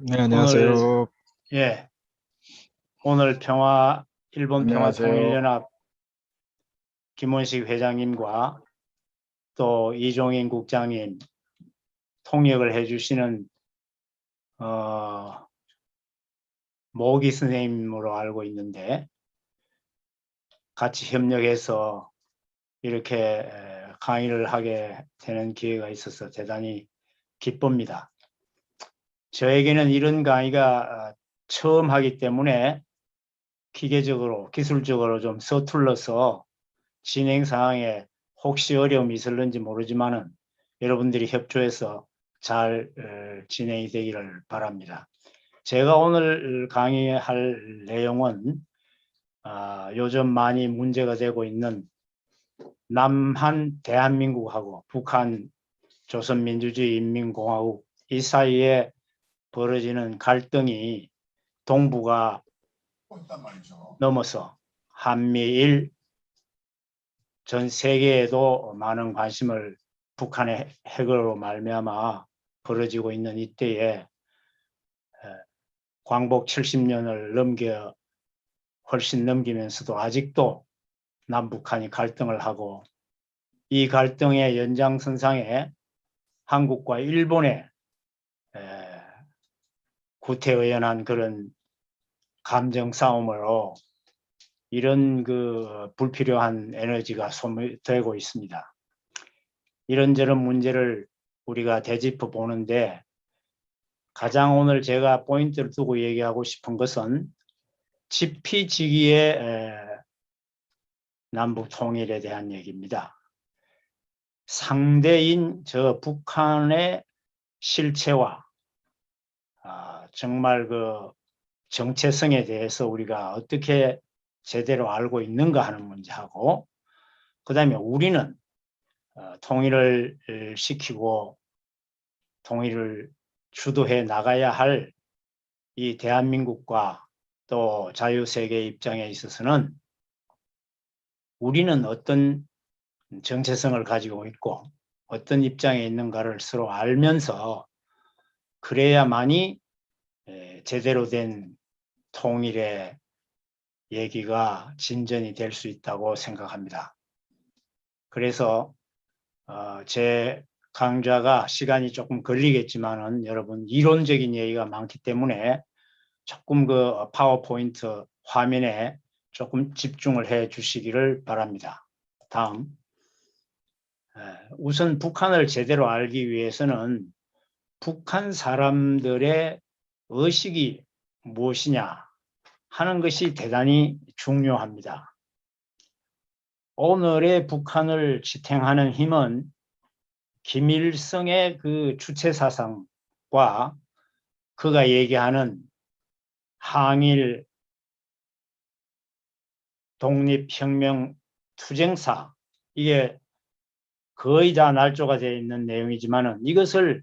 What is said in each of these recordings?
네, 오늘 안녕하세요. 예 오늘 일본 안녕하세요. 평화통일연합 김원식 회장님과 또 이종인 국장님 통역을 해주시는 모기 선생님으로 알고 있는데 같이 협력해서 이렇게 강의를 하게 되는 기회가 있어서 대단히 기쁩니다. 저에게는 이런 강의가 처음 하기 때문에 기계적으로 기술적으로 좀 서툴러서 진행 상황에 혹시 어려움이 있을는지 모르지만은 여러분들이 협조해서 잘 진행이 되기를 바랍니다. 제가 오늘 강의할 내용은 요즘 많이 문제가 되고 있는 남한 대한민국하고 북한 조선민주주의인민공화국 이 사이에 벌어지는 갈등이 동북아 넘어서 한미일 전 세계에도 많은 관심을 북한의 핵으로 말미암아 벌어지고 있는 이때에 광복 70년을 훨씬 넘기면서도 아직도 남북한이 갈등을 하고 이 갈등의 연장선상에 한국과 일본의 구태의연한 그런 감정 싸움으로 이런 그 불필요한 에너지가 소모되고 있습니다. 이런저런 문제를 우리가 되짚어 보는데 가장 오늘 제가 포인트를 두고 얘기하고 싶은 것은 지피지기의 남북 통일에 대한 얘기입니다. 상대인 저 북한의 실체와 정말 그 정체성에 대해서 우리가 어떻게 제대로 알고 있는가 하는 문제하고 그 다음에 우리는 통일을 시키고 통일을 주도해 나가야 할 이 대한민국과 또 자유세계 입장에 있어서는 우리는 어떤 정체성을 가지고 있고 어떤 입장에 있는가를 서로 알면서 그래야만이 제대로 된 통일의 얘기가 진전이 될 수 있다고 생각합니다. 그래서 제 강좌가 시간이 조금 걸리겠지만은 여러분 이론적인 얘기가 많기 때문에 조금 그 파워포인트 화면에 조금 집중을 해 주시기를 바랍니다. 다음 우선 북한을 제대로 알기 위해서는 북한 사람들의 의식이 무엇이냐 하는 것이 대단히 중요합니다. 오늘의 북한을 지탱하는 힘은 김일성의 그 주체사상과 그가 얘기하는 항일 독립혁명 투쟁사 이게 거의 다 날조가 되어 있는 내용이지만은 이것을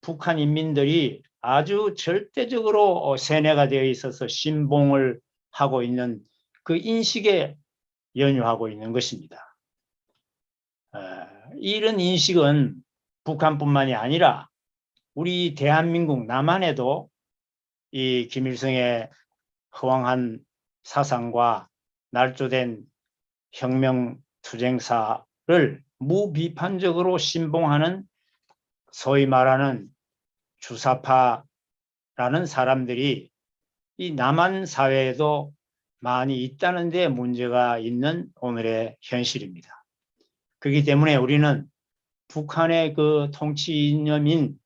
북한 인민들이 아주 절대적으로 세뇌가 되어 있어서 신봉을 하고 있는 그 인식에 연유하고 있는 것입니다. 이런 인식은 북한뿐만이 아니라 우리 대한민국 남한에도 이 김일성의 허황한 사상과 날조된 혁명 투쟁사를 무비판적으로 신봉하는 소위 말하는 주사파라는 사람들이 이 남한 사회에도 많이 있다는 데 문제가 있는 오늘의 현실입니다. 그렇기 때문에 우리는 북한의 그 통치 이념인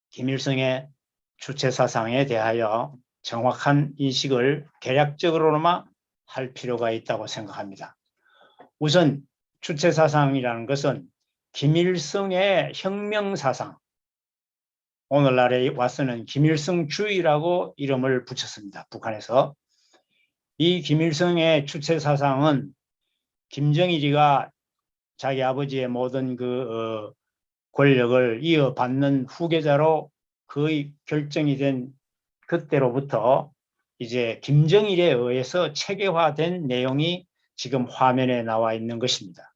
김일성의 주체사상에 대하여 정확한 인식을 개략적으로나마 할 필요가 있다고 생각합니다. 우선 주체사상이라는 것은 김일성의 혁명사상, 오늘날에 와서는 김일성주의라고 이름을 붙였습니다. 북한에서. 이 김일성의 주체사상은 김정일이가 자기 아버지의 모든 그 권력을 이어받는 후계자로 거의 결정이 된 그때로부터 이제 김정일에 의해서 체계화된 내용이 지금 화면에 나와 있는 것입니다.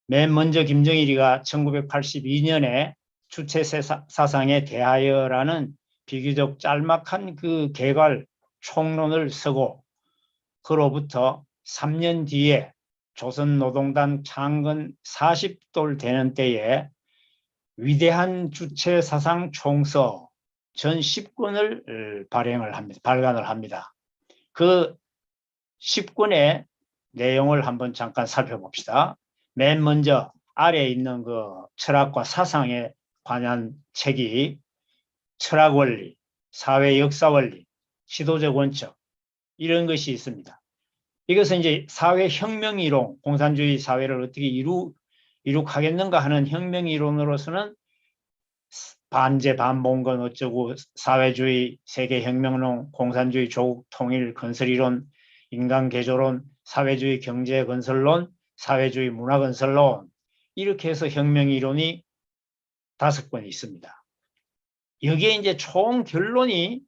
맨 먼저 김정일이가 1982년에 주체사상에 대하여라는 비교적 짤막한 그 개괄 총론을 쓰고 그로부터 3년 뒤에 조선노동당 창건 40돌 되는 때에 위대한 주체사상 총서 전 10권을 발간을 합니다. 그 10권의 내용을 한번 잠깐 살펴봅시다. 맨 먼저 아래에 있는 그 철학과 사상에 관한 책이 철학원리, 사회역사원리, 시도적 원칙 이런 것이 있습니다. 이것은 이제 사회혁명이론, 공산주의 사회를 어떻게 이룩하겠는가 하는 혁명이론으로서는 반제, 반봉건 어쩌고, 사회주의, 세계혁명론, 공산주의, 조국 통일, 건설이론, 인간개조론, 사회주의 경제건설론, 사회주의 문화건설론 이렇게 해서 혁명이론이 5권 있습니다. 여기에 이제 총 결론이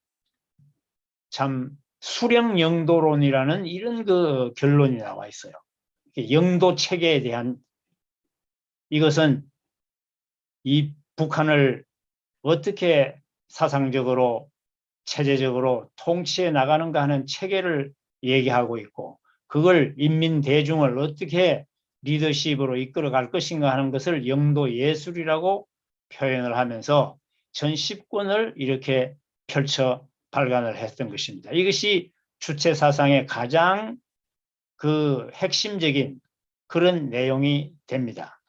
참 수령영도론이라는 이런 그 결론이 나와 있어요. 영도 체계에 대한 이것은 이 북한을 어떻게 사상적으로 체제적으로 통치해 나가는가 하는 체계를 얘기하고 있고 그걸 인민 대중을 어떻게 리더십으로 이끌어 갈 것인가 하는 것을 영도 예술이라고 표현을 하면서 전 10권을 이렇게 펼쳐 발간을 했던 것입니다. 이것이 주체 사상의 가장 그 핵심적인 그런 내용이 됩니다.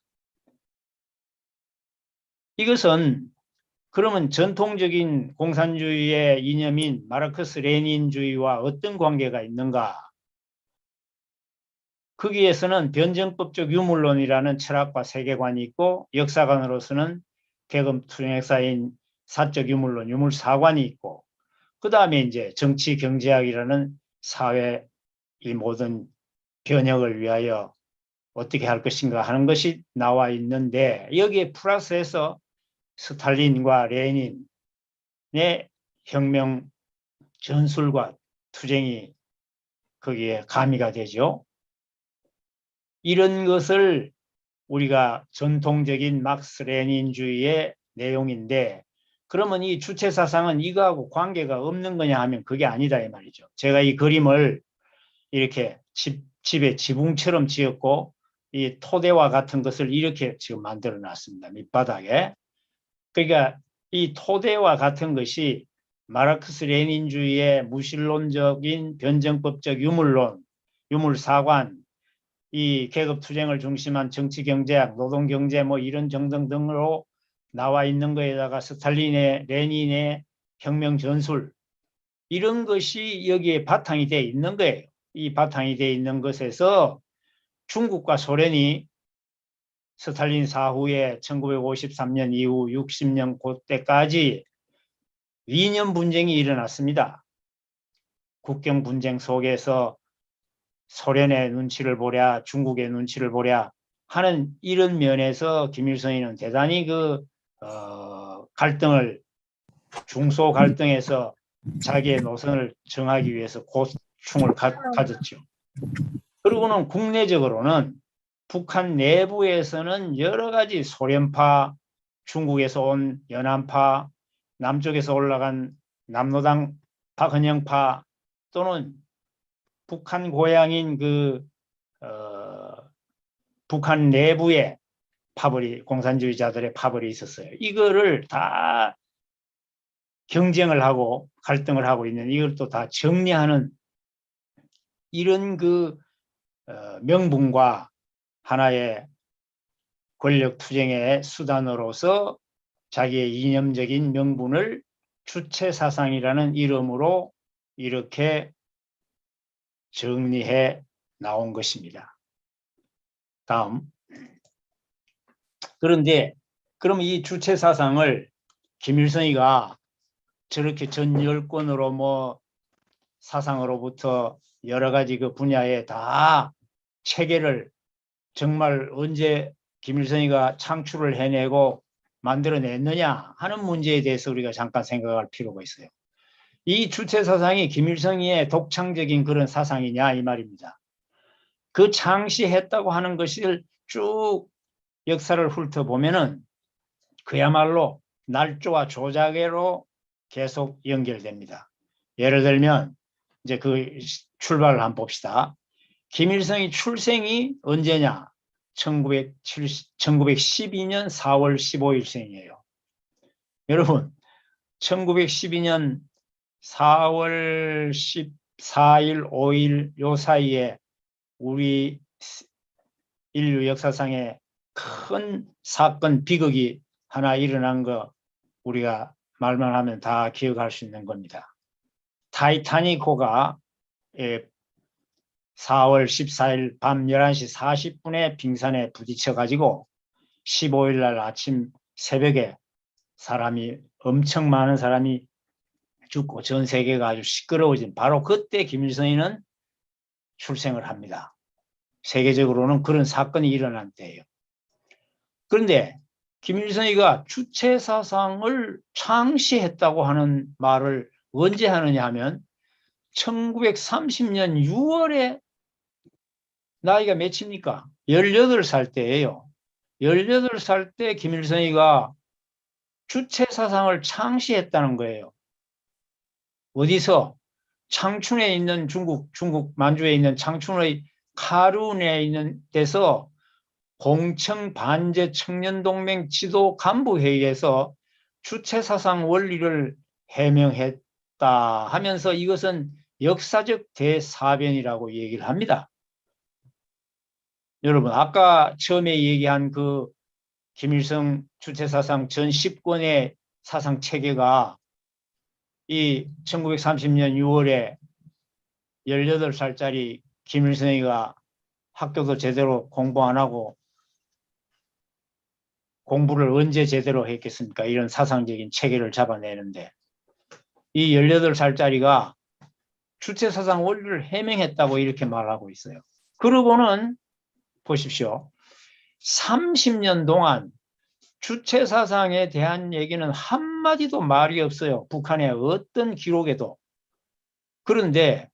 이것은 그러면 전통적인 공산주의의 이념인 마르크스 레닌주의와 어떤 관계가 있는가? 거기에서는 변증법적 유물론이라는 철학과 세계관이 있고 역사관으로서는 계급 투쟁사인 사적 유물론, 유물사관이 있고 그 다음에 이제 정치 경제학이라는 사회 이 모든 변혁을 위하여 어떻게 할 것인가 하는 것이 나와 있는데 여기에 플러스해서 스탈린과 레닌의 혁명 전술과 투쟁이 거기에 가미가 되죠. 이런 것을 우리가 전통적인 막스 레닌주의의 내용인데 그러면 이 주체사상은 이거하고 관계가 없는 거냐 하면 그게 아니다 이 말이죠. 제가 이 그림을 이렇게 집에 지붕처럼 지었고 이 토대와 같은 것을 이렇게 지금 만들어 놨습니다. 밑바닥에. 그러니까 이 토대와 같은 것이 마르크스 레닌주의의 무신론적인 변증법적 유물론, 유물사관, 이 계급투쟁을 중심한 정치경제학, 노동경제 뭐 이런 등등으로 나와 있는 거에다가 스탈린의 레닌의 혁명전술 이런 것이 여기에 바탕이 되어 있는 거예요. 이 바탕이 되어 있는 것에서 중국과 소련이 스탈린 사후에 1953년 이후 60년 그때까지 이념 분쟁이 일어났습니다. 국경 분쟁 속에서 소련의 눈치를 보랴 중국의 눈치를 보랴 하는 이런 면에서 김일성이는 대단히 갈등을 중소 갈등에서 자기의 노선을 정하기 위해서 고충을 가졌죠. 그리고는 국내적으로는 북한 내부에서는 여러 가지 소련파, 중국에서 온 연안파, 남쪽에서 올라간 남로당 박헌영파 또는 북한 고향인 북한 내부에 파벌이 공산주의자들의 파벌이 있었어요. 이거를 다 경쟁을 하고 갈등을 하고 있는 이것도 다 정리하는 이런 명분과 하나의 권력 투쟁의 수단으로서 자기의 이념적인 명분을 주체사상이라는 이름으로 이렇게 정리해 나온 것입니다. 다음. 그런데 그럼 이 주체사상을 김일성이가 저렇게 전 10권으로 뭐 사상으로부터 여러 가지 그 분야에 다 체계를 정말 언제 김일성이가 창출을 해내고 만들어냈느냐 하는 문제에 대해서 우리가 잠깐 생각할 필요가 있어요. 이 주체사상이 김일성의 독창적인 그런 사상이냐 이 말입니다. 그 창시했다고 하는 것을 쭉 역사를 훑어보면은 그야말로 날조와 조작으로 계속 연결됩니다. 예를 들면 이제 그 출발을 한번 봅시다. 김일성이 출생이 언제냐? 1912년 4월 15일생이에요. 여러분 1912년 4월 14일, 5일 요 사이에 우리 인류 역사상에 큰 사건, 비극이 하나 일어난 거 우리가 말만 하면 다 기억할 수 있는 겁니다. 타이타닉호가 4월 14일 밤 11시 40분에 빙산에 부딪혀 가지고 15일 날 아침 새벽에 엄청 많은 사람이 죽고 전 세계가 아주 시끄러워진 바로 그때 김일성이는 출생을 합니다. 세계적으로는 그런 사건이 일어난 때예요. 그런데 김일성이가 주체사상을 창시했다고 하는 말을 언제 하느냐 하면 1930년 6월에 나이가 몇입니까? 18살 때예요. 18살 때 김일성이가 주체사상을 창시했다는 거예요. 어디서? 창춘에 있는 중국 만주에 있는 창춘의 카룬에 있는 데서 공청 반제 청년동맹 지도 간부회의에서 주체사상 원리를 해명했다 하면서 이것은 역사적 대사변이라고 얘기를 합니다. 여러분 아까 처음에 얘기한 그 김일성 주체사상 전 10권의 사상 체계가 이 1930년 6월에 18살짜리 김일성이가 학교도 제대로 공부 안 하고 공부를 언제 제대로 했겠습니까? 이런 사상적인 체계를 잡아내는데 이 18살짜리가 주체사상 원리를 해명했다고 이렇게 말하고 있어요. 그러고는 보십시오. 30년 동안 주체사상에 대한 얘기는 한마디도 말이 없어요. 북한의 어떤 기록에도. 그런데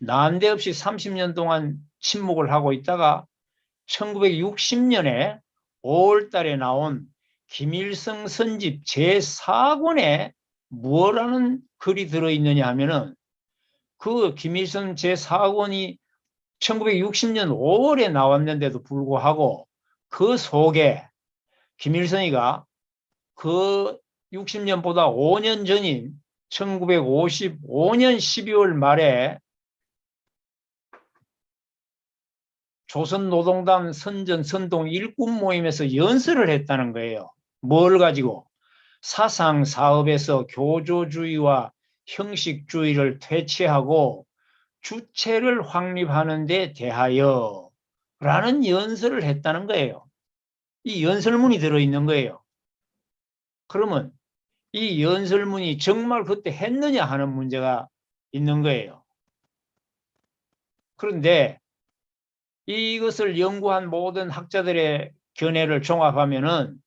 난데없이 30년 동안 침묵을 하고 있다가 1960년에 5월 달에 나온 김일성 선집 제4권에 뭐라는 글이 들어있느냐 하면은 그 김일성 제4권이 1960년 5월에 나왔는데도 불구하고 그 속에 김일성이가 그 60년보다 5년 전인 1955년 12월 말에 조선노동당 선전 선동 일꾼 모임에서 연설을 했다는 거예요. 뭘 가지고? 사상 사업에서 교조주의와 형식주의를 퇴치하고 주체를 확립하는 데 대하여 라는 연설을 했다는 거예요. 이 연설문이 들어있는 거예요. 그러면 이 연설문이 정말 그때 했느냐 하는 문제가 있는 거예요. 그런데 이것을 연구한 모든 학자들의 견해를 종합하면은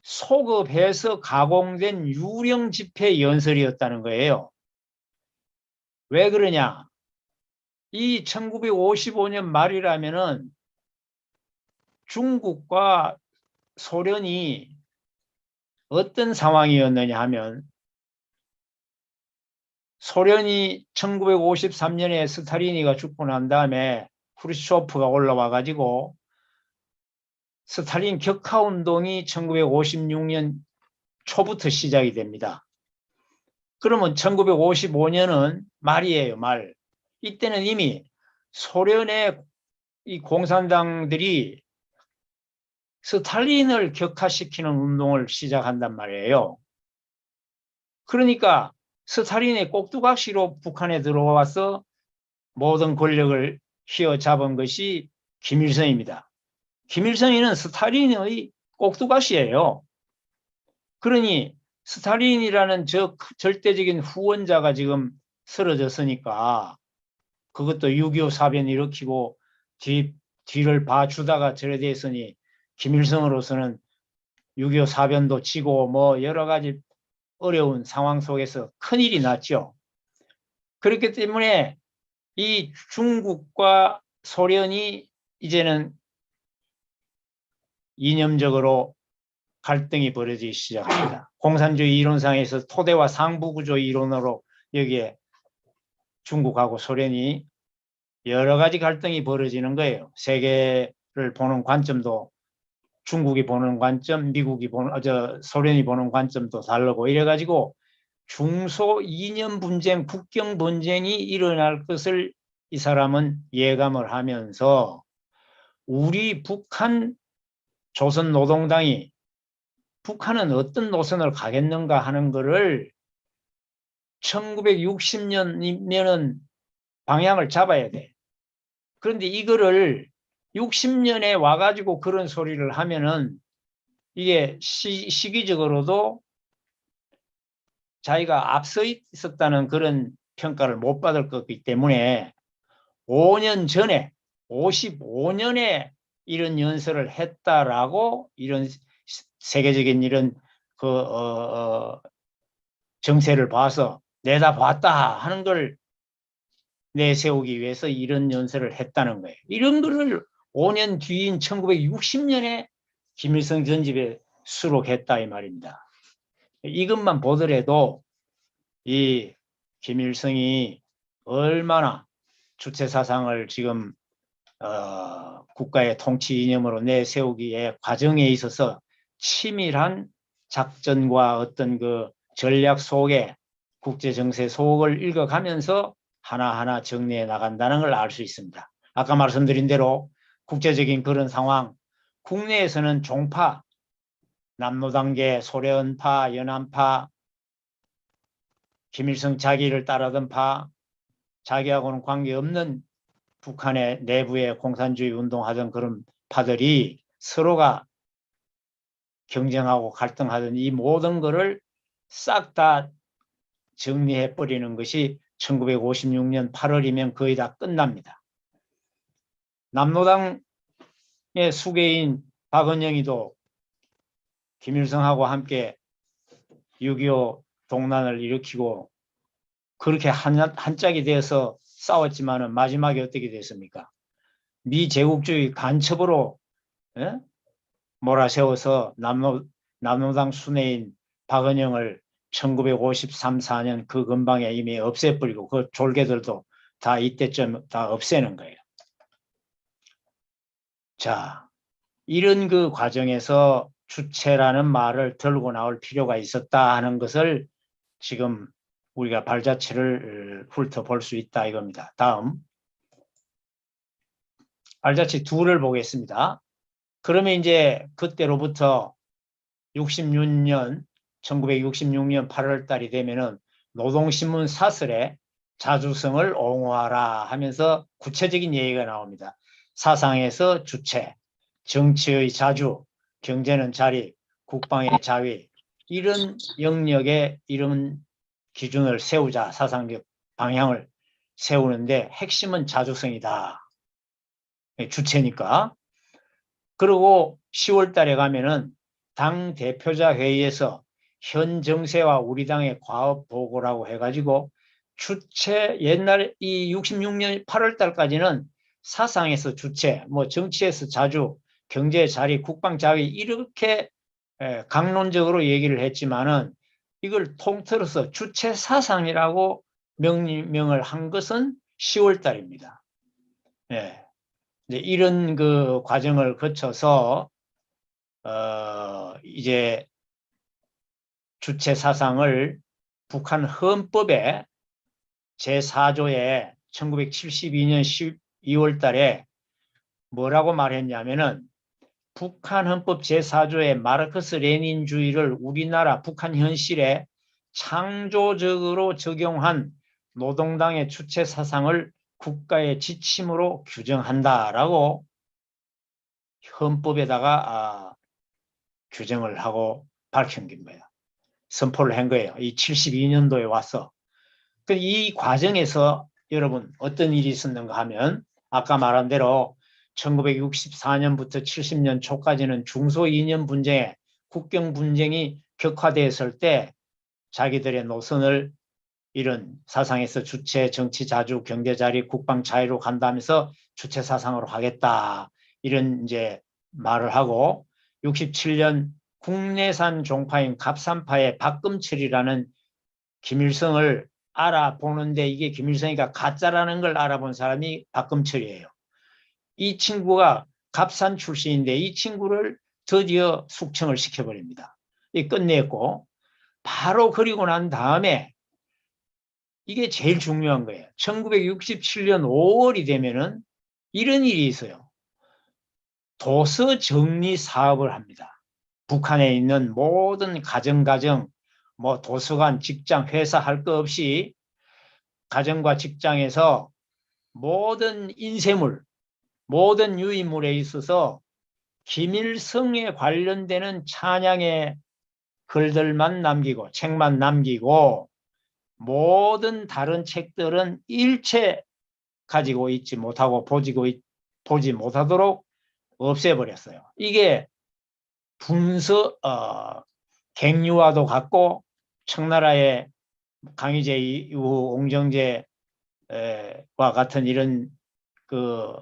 소급해서 가공된 유령 집회 연설이었다는 거예요. 왜 그러냐? 이 1955년 말이라면은 중국과 소련이 어떤 상황이었느냐 하면 소련이 1953년에 스탈린이가 죽고 난 다음에 후르쇼프가 올라와 가지고 스탈린 격하운동이 1956년 초부터 시작이 됩니다. 그러면 1955년은 말이에요, 말. 이때는 이미 소련의 이 공산당들이 스탈린을 격하시키는 운동을 시작한단 말이에요. 그러니까 스탈린의 꼭두각시로 북한에 들어와서 모든 권력을 휘어잡은 것이 김일성입니다. 김일성이는 스탈린의 꼭두각시예요. 그러니 스탈린이라는 저 절대적인 후원자가 지금 쓰러졌으니까 그것도 6.25 사변 일으키고 뒤를 봐주다가 저래 됐으니 김일성으로서는 6.25 사변도 치고 뭐 여러 가지 어려운 상황 속에서 큰일이 났죠. 그렇기 때문에 이 중국과 소련이 이제는 이념적으로 갈등이 벌어지기 시작합니다. 공산주의 이론상에서 토대와 상부구조 이론으로 여기에 중국하고 소련이 여러 가지 갈등이 벌어지는 거예요. 세계를 보는 관점도 중국이 보는 관점, 미국이 보는, 소련이 보는 관점도 다르고 이래가지고 중소 이념 분쟁, 국경 분쟁이 일어날 것을 이 사람은 예감을 하면서 우리 북한 조선노동당이 북한은 어떤 노선을 가겠는가 하는 것을 1960년이면은 방향을 잡아야 돼. 그런데 이거를 60년에 와가지고 그런 소리를 하면은 이게 시기적으로도 자기가 앞서 있었다는 그런 평가를 못 받을 거기 때문에 5년 전에 55년에 이런 연설을 했다라고 이런 세계적인 이런 정세를 봐서 내다봤다 하는 걸 내세우기 위해서 이런 연설을 했다는 거예요. 이런 거를 5년 뒤인 1960년에 김일성 전집에 수록했다 이 말입니다. 이것만 보더라도 이 김일성이 얼마나 주체사상을 지금 국가의 통치 이념으로 내세우기에 과정에 있어서 치밀한 작전과 어떤 그 전략 속에 국제정세 속을 읽어가면서 하나하나 정리해 나간다는 걸 알 수 있습니다. 아까 말씀드린 대로 국제적인 그런 상황, 국내에서는 종파, 남노당계, 소련파, 연안파, 김일성 자기를 따르던 파, 자기하고는 관계없는 북한의 내부에 공산주의 운동하던 그런 파들이 서로가 경쟁하고 갈등하던 이 모든 것을 싹 다 정리해버리는 것이 1956년 8월이면 거의 다 끝납니다. 남노당의 수계인 박은영이도 김일성하고 함께 6.25 동란을 일으키고 그렇게 한짝이 되어서 싸웠지만 마지막에 어떻게 됐습니까? 미제국주의 간첩으로 몰아세워서 남노당 순회인 박은영을 1953, 4년 그 근방에 이미 없애버리고 그 졸개들도 다 이때쯤 다 없애는 거예요. 자, 이런 그 과정에서 주체라는 말을 들고 나올 필요가 있었다 하는 것을 지금 우리가 발자취를 훑어볼 수 있다 이겁니다. 다음 발자취 2를 보겠습니다. 그러면 이제 그때로부터 66년 1966년 8월 달이 되면은 노동신문 사설에 자주성을 옹호하라 하면서 구체적인 얘기가 나옵니다. 사상에서 주체, 정치의 자주, 경제는 자리, 국방의 자위 이런 영역에 이런 기준을 세우자 사상적 방향을 세우는데 핵심은 자주성이다. 주체니까. 그리고 10월 달에 가면은 당 대표자 회의에서 현 정세와 우리 당의 과업 보고라고 해가지고 주체 옛날 이 66년 8월 달까지는 사상에서 주체, 뭐 정치에서 자주, 경제 자리, 국방 자위 이렇게 강론적으로 얘기를 했지만은 이걸 통틀어서 주체 사상이라고 명명을 한 것은 10월 달입니다. 예. 이제 이런 그 과정을 거쳐서 이제 주체 사상을 북한 헌법에 제4조에 1972년 12월 달에 뭐라고 말했냐면은 북한 헌법 제4조의 마르크스 레닌주의를 우리나라 북한 현실에 창조적으로 적용한 노동당의 주체 사상을 국가의 지침으로 규정한다라고 헌법에다가 규정을 하고 밝힌 겁니다. 선포를 한 거예요. 이 72년도에 와서. 이 과정에서 여러분 어떤 일이 있었는가 하면 아까 말한 대로 1964년부터 70년 초까지는 중소 이념 분쟁에 국경 분쟁이 격화되었을 때 자기들의 노선을 이런 사상에서 주체, 정치 자주, 경제 자리, 국방 자유로 간다면서 주체 사상으로 하겠다. 이런 이제 말을 하고 67년 국내산 종파인 갑산파의 박금철이라는 김일성을 알아보는데 이게 김일성이가 가짜라는 걸 알아본 사람이 박금철이에요. 이 친구가 갑산 출신인데 이 친구를 드디어 숙청을 시켜버립니다. 이 끝냈고 바로 그리고 난 다음에 이게 제일 중요한 거예요. 1967년 5월이 되면은 이런 일이 있어요. 도서 정리 사업을 합니다. 북한에 있는 모든 가정, 뭐 도서관, 직장, 회사 할 거 없이 가정과 직장에서 모든 인쇄물, 모든 유인물에 있어서 김일성에 관련되는 찬양의 글들만 남기고 책만 남기고 모든 다른 책들은 일체 가지고 있지 못하고 보지 못하도록 없애버렸어요. 이게 갱유와도 같고 청나라의 강희제 이후 옹정제와 같은 이런 그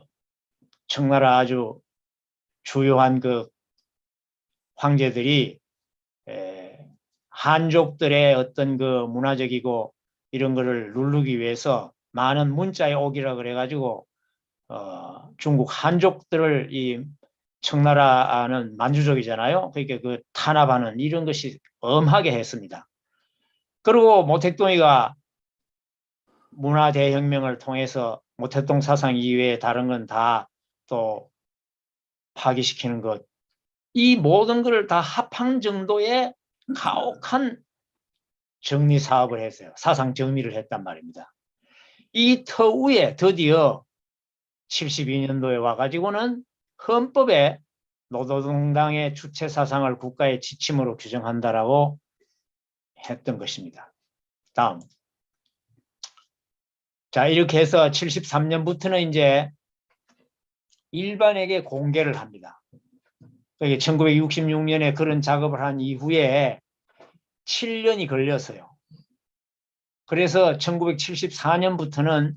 청나라 아주 주요한 그 황제들이 한족들의 어떤 그 문화적이고 이런 거를 누르기 위해서 많은 문자의 옥이라 그래가지고 중국 한족들을 이 청나라는 만주족이잖아요. 그러니까 그 탄압하는 이런 것이 엄하게 했습니다. 그리고 모택동이가 문화대혁명을 통해서 모택동 사상 이외에 다른 건 다 또 파기시키는 것, 이 모든 것을 다 합한 정도의 가혹한 정리 사업을 했어요. 사상 정리를 했단 말입니다. 이 터위에 드디어 72년도에 와가지고는 헌법에 노동당의 주체 사상을 국가의 지침으로 규정한다라고 했던 것입니다. 다음. 자, 이렇게 해서 73년부터는 이제 일반에게 공개를 합니다. 1966년에 그런 작업을 한 이후에 7년이 걸렸어요. 그래서 1974년부터는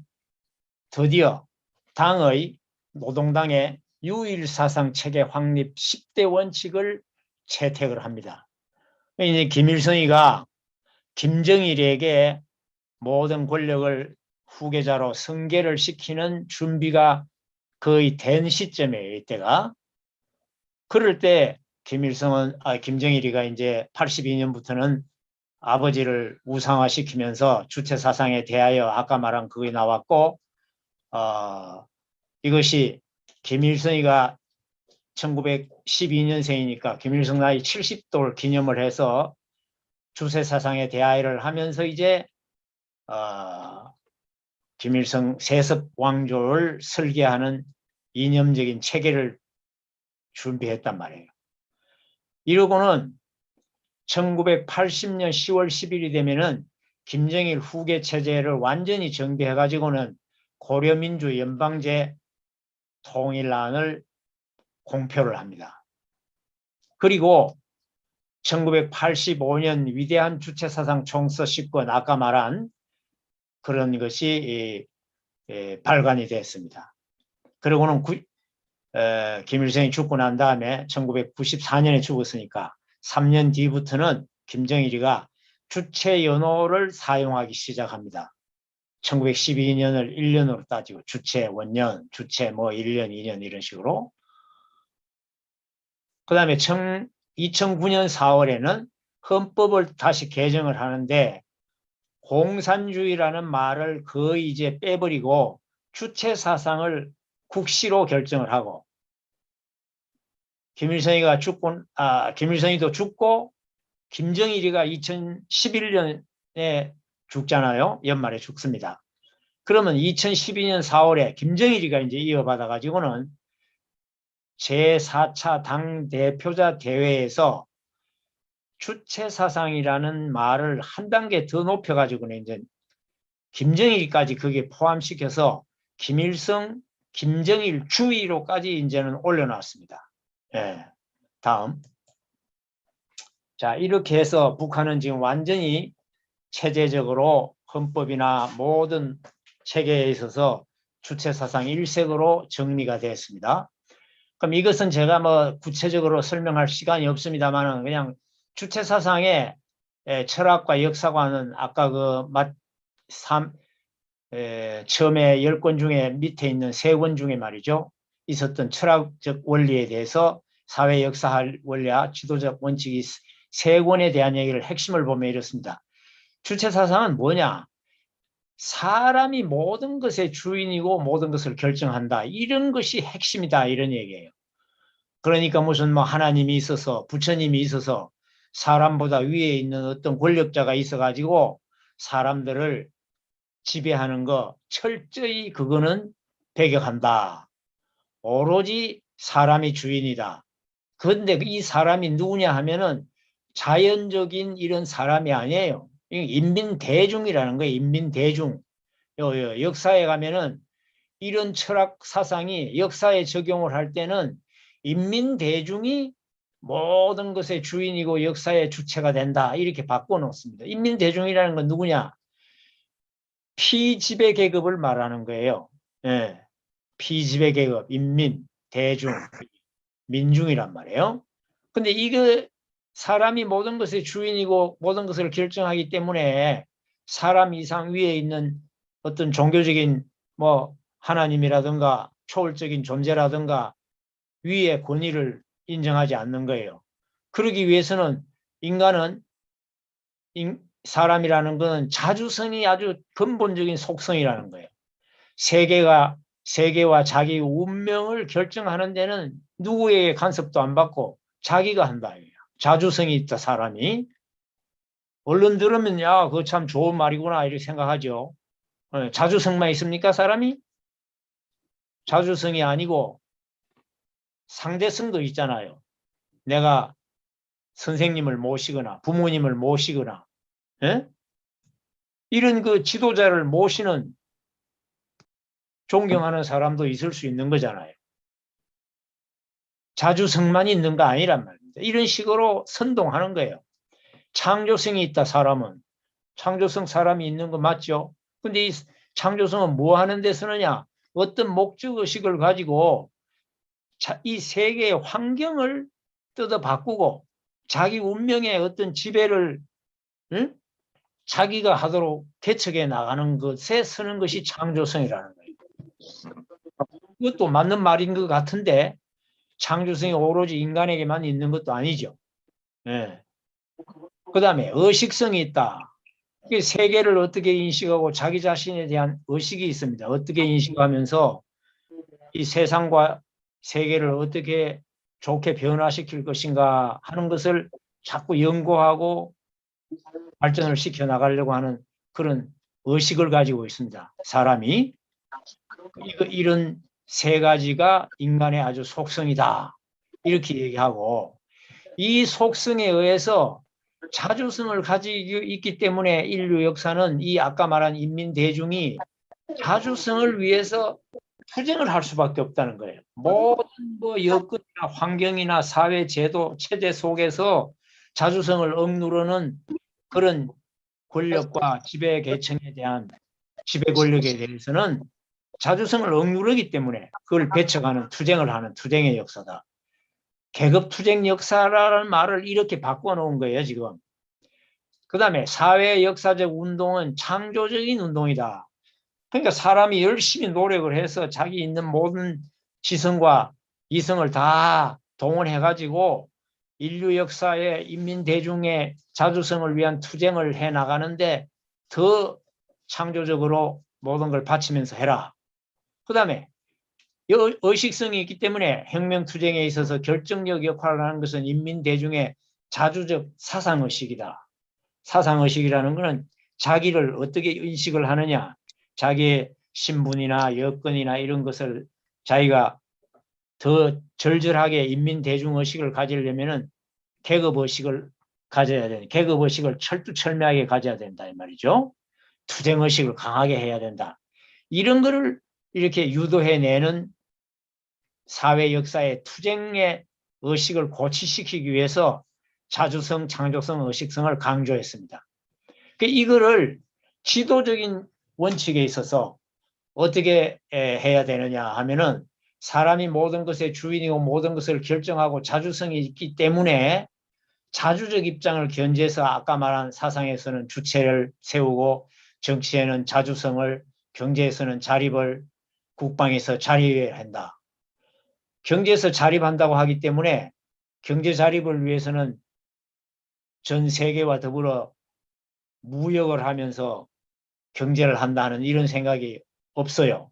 드디어 당의 노동당의 유일사상 체계 확립 10대 원칙을 채택을 합니다. 이제 김일성이가 김정일에게 모든 권력을 후계자로 승계를 시키는 준비가 거의 된 시점이에요. 이때가. 그럴 때 김정일이가 이제 82년부터는 아버지를 우상화시키면서 주체사상에 대하여 아까 말한 그게 나왔고 이것이 김일성이가 1912년생이니까 김일성 나이 70돌 기념을 해서 주체사상에 대하여를 하면서 이제 김일성 세습 왕조를 설계하는 이념적인 체계를 준비했단 말이에요. 이러고는 1980년 10월 10일이 되면은 김정일 후계 체제를 완전히 정비해가지고는 고려민주 연방제 통일안을 공표를 합니다. 그리고 1985년 위대한 주체사상 총서 10권 아까 말한 그런 것이 발간이 됐습니다. 그리고는 김일성이 죽고 난 다음에 1994년에 죽었으니까 3년 뒤부터는 김정일이가 주체연호를 사용하기 시작합니다. 1912년을 1년으로 따지고 주체 원년, 주체 뭐 1년, 2년 이런 식으로. 그 다음에 2009년 4월에는 헌법을 다시 개정을 하는데 공산주의라는 말을 거의 이제 빼버리고 주체 사상을 국시로 결정을 하고 김일성이도 죽고 김정일이가 2011년에 죽잖아요. 연말에 죽습니다. 그러면 2012년 4월에 김정일이가 이제 이어받아 가지고는 제4차 당대표자 대회에서 주체사상이라는 말을 한 단계 더 높여가지고는 이제 김정일까지 거기에 포함시켜서 김일성, 김정일 주의로까지 이제는 올려놨습니다. 예. 다음. 자, 이렇게 해서 북한은 지금 완전히 체제적으로 헌법이나 모든 체계에 있어서 주체사상 일색으로 정리가 됐습니다. 그럼 이것은 제가 뭐 구체적으로 설명할 시간이 없습니다만은 그냥 주체사상의 철학과 역사관은 아까 그 처음에 10권 중에 밑에 있는 3권 중에 말이죠. 있었던 철학적 원리에 대해서 사회 역사학 원리와 지도적 원칙이 3권에 대한 얘기를 핵심을 보면 이렇습니다. 주체사상은 뭐냐? 사람이 모든 것의 주인이고 모든 것을 결정한다. 이런 것이 핵심이다. 이런 얘기예요. 그러니까 무슨 뭐 하나님이 있어서 부처님이 있어서 사람보다 위에 있는 어떤 권력자가 있어가지고 사람들을 지배하는 거 철저히 그거는 배격한다. 오로지 사람이 주인이다. 그런데 이 사람이 누구냐 하면은 자연적인 이런 사람이 아니에요. 인민대중이라는 거예요. 인민대중. 역사에 가면은 이런 철학 사상이 역사에 적용을 할 때는 인민대중이 모든 것의 주인이고 역사의 주체가 된다. 이렇게 바꿔놓습니다. 인민대중이라는 건 누구냐? 피지배 계급을 말하는 거예요. 예. 피지배 계급, 인민, 대중, 민중이란 말이에요. 근데 이거 사람이 모든 것의 주인이고 모든 것을 결정하기 때문에 사람 이상 위에 있는 어떤 종교적인 뭐 하나님이라든가 초월적인 존재라든가 위의 권위를 인정하지 않는 거예요. 그러기 위해서는 인간은 사람이라는 것은 자주성이 아주 근본적인 속성이라는 거예요. 세계와 자기 운명을 결정하는 데는 누구에게 간섭도 안 받고 자기가 한다. 자주성이 있다, 사람이. 얼른 들으면, 야, 그거 참 좋은 말이구나, 이렇게 생각하죠. 자주성만 있습니까, 사람이? 자주성이 아니고 상대성도 있잖아요. 내가 선생님을 모시거나 부모님을 모시거나, 예? 이런 그 지도자를 모시는 존경하는 사람도 있을 수 있는 거잖아요. 자주성만 있는 거 아니란 말입니다. 이런 식으로 선동하는 거예요. 창조성이 있다, 사람은. 창조성 사람이 있는 거 맞죠? 근데 이 창조성은 뭐 하는 데 쓰느냐? 어떤 목적의식을 가지고 이 세계의 환경을 뜯어 바꾸고 자기 운명의 어떤 지배를, 응? 자기가 하도록 개척해 나가는 것에 쓰는 것이 창조성이라는 거예요. 그것도 맞는 말인 것 같은데 창조성이 오로지 인간에게만 있는 것도 아니죠. 예. 그 다음에 의식성이 있다. 세계를 어떻게 인식하고 자기 자신에 대한 의식이 있습니다. 어떻게 인식하면서 이 세상과 세계를 어떻게 좋게 변화시킬 것인가 하는 것을 자꾸 연구하고 발전을 시켜 나가려고 하는 그런 의식을 가지고 있습니다. 사람이. 이런 3가지가 인간의 아주 속성이다. 이렇게 얘기하고 이 속성에 의해서 자주성을 가지고 있기 때문에 인류 역사는 이 아까 말한 인민대중이 자주성을 위해서 투쟁을 할 수밖에 없다는 거예요. 모든 뭐 여건이나 환경이나 사회 제도 체제 속에서 자주성을 억누르는 그런 권력과 지배 계층에 대한 지배 권력에 대해서는 자주성을 억누르기 때문에 그걸 배척하는 투쟁을 하는 투쟁의 역사다. 계급 투쟁 역사라는 말을 이렇게 바꿔놓은 거예요, 지금. 그 다음에 사회 역사적 운동은 창조적인 운동이다. 그러니까 사람이 열심히 노력을 해서 자기 있는 모든 지성과 이성을 다 동원해가지고 인류 역사의 인민대중의 자주성을 위한 투쟁을 해나가는데 더 창조적으로 모든 걸 바치면서 해라. 그 다음에 의식성이 있기 때문에 혁명투쟁에 있어서 결정적 역할을 하는 것은 인민대중의 자주적 사상의식이다. 사상의식이라는 것은 자기를 어떻게 인식을 하느냐, 자기의 신분이나 여건이나 이런 것을 자기가 더 절절하게 인민대중의식을 가지려면은 계급의식을 가져야 되는, 계급의식을 철두철미하게 가져야 된다 이 말이죠. 투쟁의식을 강하게 해야 된다. 이런 거를 이렇게 유도해내는 사회 역사의 투쟁의 의식을 고취시키기 위해서 자주성, 창조성, 의식성을 강조했습니다. 이거를 지도적인 원칙에 있어서 어떻게 해야 되느냐 하면은 사람이 모든 것의 주인이고 모든 것을 결정하고 자주성이 있기 때문에 자주적 입장을 견지해서 아까 말한 사상에서는 주체를 세우고 정치에는 자주성을, 경제에서는 자립을, 국방에서 자립을 한다. 경제에서 자립한다고 하기 때문에 경제 자립을 위해서는 전 세계와 더불어 무역을 하면서 경제를 한다는 이런 생각이 없어요.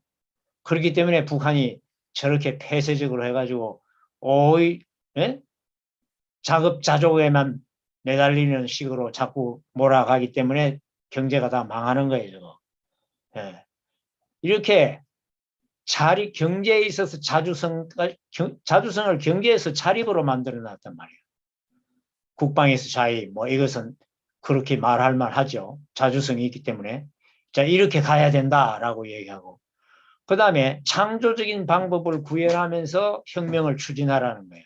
그렇기 때문에 북한이 저렇게 폐쇄적으로 해가지고 오히 자급자족에만 매달리는 식으로 자꾸 몰아가기 때문에 경제가 다 망하는 거예요. 저거. 예. 이렇게 경제에 있어서 자주성을 경제에서 자립으로 만들어 놨단 말이에요. 국방에서 자립, 뭐 이것은 그렇게 말할 만하죠. 자주성이 있기 때문에. 자, 이렇게 가야 된다라고 얘기하고. 그 다음에 창조적인 방법을 구현하면서 혁명을 추진하라는 거예요.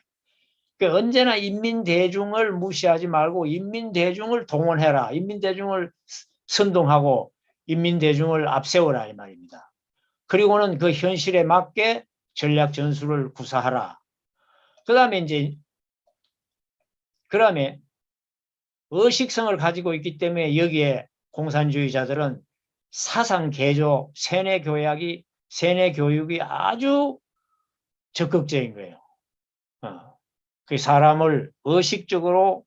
그러니까 언제나 인민대중을 무시하지 말고 인민대중을 동원해라. 인민대중을 선동하고 인민대중을 앞세워라 이 말입니다. 그리고는 그 현실에 맞게 전략 전술을 구사하라. 그다음에 의식성을 가지고 있기 때문에 여기에 공산주의자들은 사상 개조, 세뇌 교육이 아주 적극적인 거예요. 그 사람을 의식적으로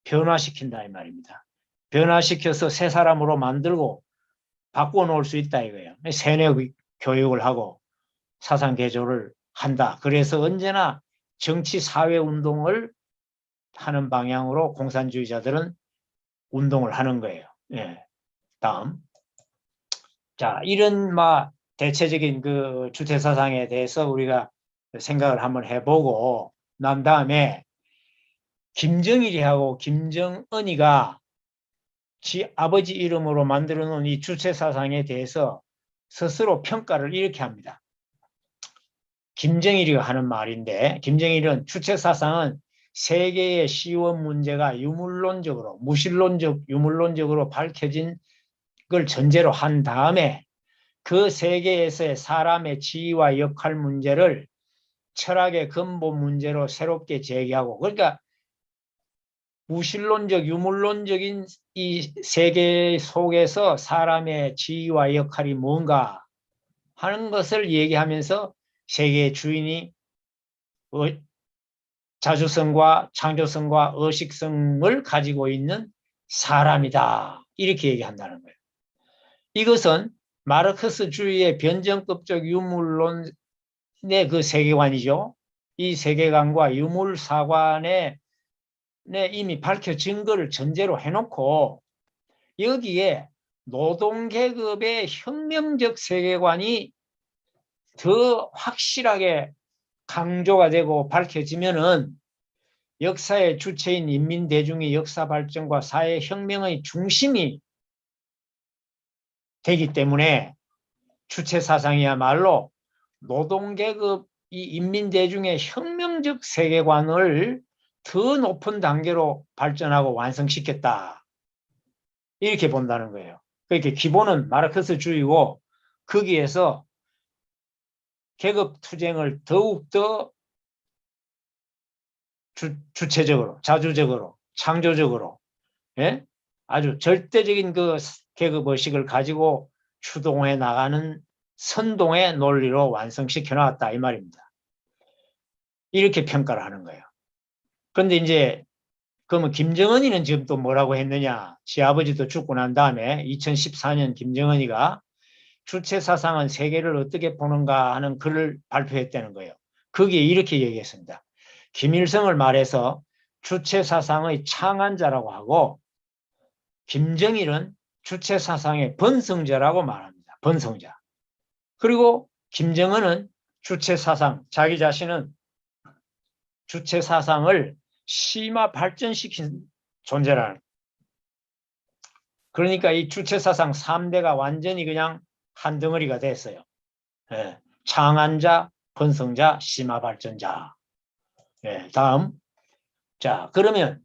변화시킨다 이 말입니다. 변화시켜서 새 사람으로 만들고 바꿔놓을 수 있다 이거예요. 세뇌 교육을 하고 사상 개조를 한다. 그래서 언제나 정치 사회 운동을 하는 방향으로 공산주의자들은 운동을 하는 거예요. 예. 다음. 자, 이런 대체적인 그 주체 사상에 대해서 우리가 생각을 한번 해보고 난 다음에 김정일이하고 김정은이가 아버지 이름으로 만들어 놓은 이 주체 사상에 대해서 스스로 평가를 이렇게 합니다. 김정일이가 하는 말인데, 김정일은 주체 사상은 세계의 시원 문제가 유물론적으로 밝혀진 걸 전제로 한 다음에 그 세계에서의 사람의 지위와 역할 문제를 철학의 근본 문제로 새롭게 제기하고, 그러니까 유물론적인 이 세계 속에서 사람의 지위와 역할이 뭔가 하는 것을 얘기하면서 세계의 주인이 자주성과 창조성과 의식성을 가지고 있는 사람이다. 이렇게 얘기한다는 거예요. 이것은 마르크스주의의 변정법적 유물론의 그 세계관이죠. 이 세계관과 유물사관에 이미 밝혀진 것을 전제로 해놓고 여기에 노동계급의 혁명적 세계관이 더 확실하게 강조가 되고 밝혀지면은 역사의 주체인 인민대중의 역사 발전과 사회혁명의 중심이 되기 때문에 주체사상이야말로 노동계급 이 인민대중의 혁명적 세계관을 더 높은 단계로 발전하고 완성시켰다. 이렇게 본다는 거예요. 그러니까 기본은 마르크스주의고 거기에서 계급투쟁을 더욱더 주체적으로, 자주적으로, 창조적으로, 예? 아주 절대적인 그 계급의식을 가지고 추동해 나가는 선동의 논리로 완성시켜 놨다 이 말입니다. 이렇게 평가를 하는 거예요. 그런데 이제 그러면 김정은이는 지금 또 뭐라고 했느냐? 지 아버지도 죽고 난 다음에 2014년 김정은이가 주체사상은 세계를 어떻게 보는가 하는 글을 발표했다는 거예요. 거기에 이렇게 얘기했습니다. 김일성을 말해서 주체사상의 창안자라고 하고 김정일은 주체사상의 번성자라고 말합니다. 번성자. 그리고 김정은은 주체사상, 자기 자신은 주체사상을 심화 발전시킨 존재라는. 그러니까 이 주체사상 3대가 완전히 그냥 한 덩어리가 됐어요. 예. 창안자, 번성자, 심화 발전자. 예. 다음. 자, 그러면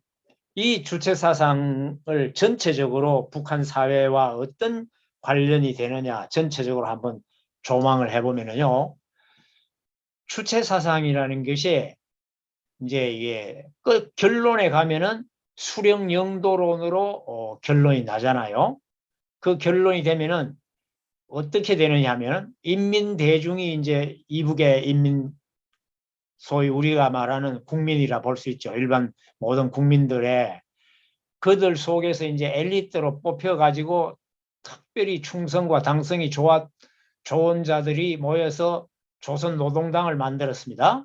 이 주체사상을 전체적으로 북한 사회와 어떤 관련이 되느냐 전체적으로 한번 조망을 해보면요. 주체 사상이라는 것이 이제 이게 결론에 가면은 수령 영도론으로 결론이 나잖아요. 그 결론이 되면은 어떻게 되느냐 하면은 인민 대중이 이제 이북의 인민 소위 우리가 말하는 국민이라 볼 수 있죠. 일반 모든 국민들의 그들 속에서 이제 엘리트로 뽑혀가지고 특별히 충성과 당성이 좋은 자들이 모여서 조선 노동당을 만들었습니다.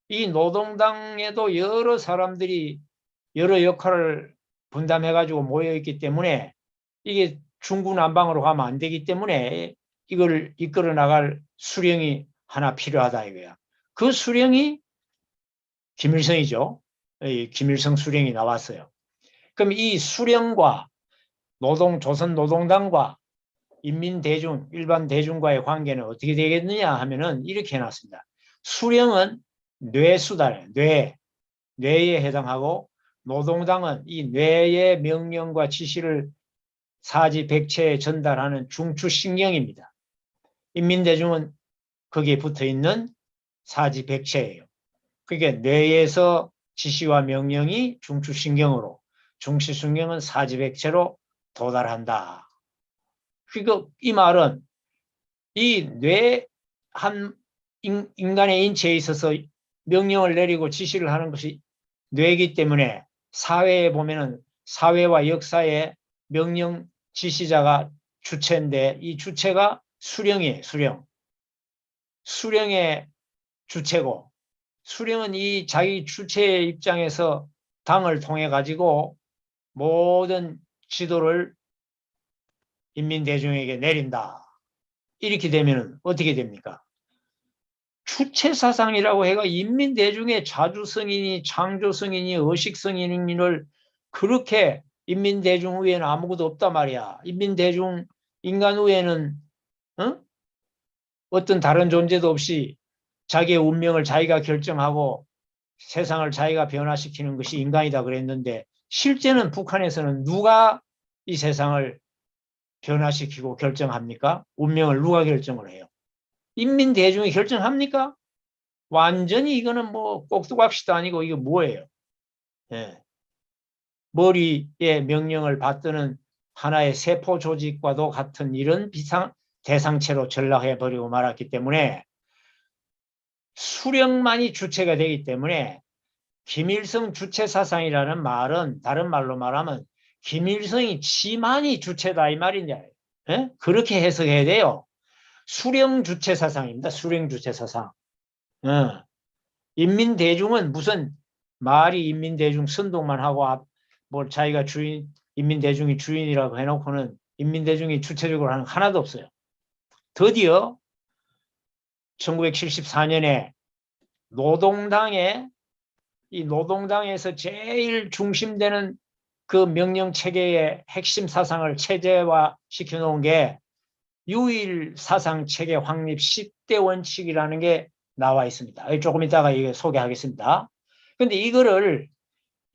이 노동당에도 여러 사람들이 여러 역할을 분담해가지고 모여있기 때문에 이게 중구난방으로 가면 안 되기 때문에 이걸 이끌어 나갈 수령이 하나 필요하다 이거야. 그 수령이 김일성이죠. 이 김일성 수령이 나왔어요. 그럼 이 수령과 조선 노동당과 인민대중, 일반 대중과의 관계는 어떻게 되겠느냐 하면은 이렇게 해놨습니다. 수령은 뇌수단, 뇌에 해당하고 노동당은 이 뇌의 명령과 지시를 사지백체에 전달하는 중추신경입니다. 인민대중은 거기에 붙어있는 사지백체예요. 그게 뇌에서 지시와 명령이 중추신경으로, 중추신경은 사지백체로 도달한다. 그러니까 이 말은 이 인간의 인체에 있어서 명령을 내리고 지시를 하는 것이 뇌이기 때문에 사회에 보면은 사회와 역사의 명령 지시자가 주체인데 이 주체가 수령이에요. 수령의 주체고 수령은 이 자기 주체의 입장에서 당을 통해 가지고 모든 지도를 인민대중에게 내린다. 이렇게 되면 어떻게 됩니까? 주체사상이라고 해가 인민대중의 자주승인이 창조승인이 의식승인을 그렇게 인민대중 위에는 아무것도 없단 말이야. 인민대중 인간 위에는 어떤 다른 존재도 없이 자기의 운명을 자기가 결정하고 세상을 자기가 변화시키는 것이 인간이다 그랬는데 실제는 북한에서는 누가 이 세상을 변화시키고 결정합니까? 운명을 누가 결정을 해요? 인민대중이 결정합니까? 완전히 이거는 뭐 꼭두각시도 아니고 이거 뭐예요? 예. 머리의 명령을 받드는 하나의 세포 조직과도 같은 이런 대상체로 전락해버리고 말았기 때문에 수령만이 주체가 되기 때문에 김일성 주체사상이라는 말은 다른 말로 말하면 김일성이 지만이 주체다 이 말이냐. 예? 그렇게 해석해야 돼요. 수령 주체사상입니다. 수령 주체사상. 인민대중은 무슨 말이 인민대중 선동만 하고 뭐 자기가 인민대중이 주인이라고 해놓고는 인민대중이 주체적으로 하는 거 하나도 없어요. 드디어 1974년에 이 노동당에서 제일 중심되는 그 명령체계의 핵심 사상을 체제화 시켜놓은 게 유일 사상체계 확립 10대 원칙이라는 게 나와 있습니다. 조금 이따가 이게 소개하겠습니다. 근데 이거를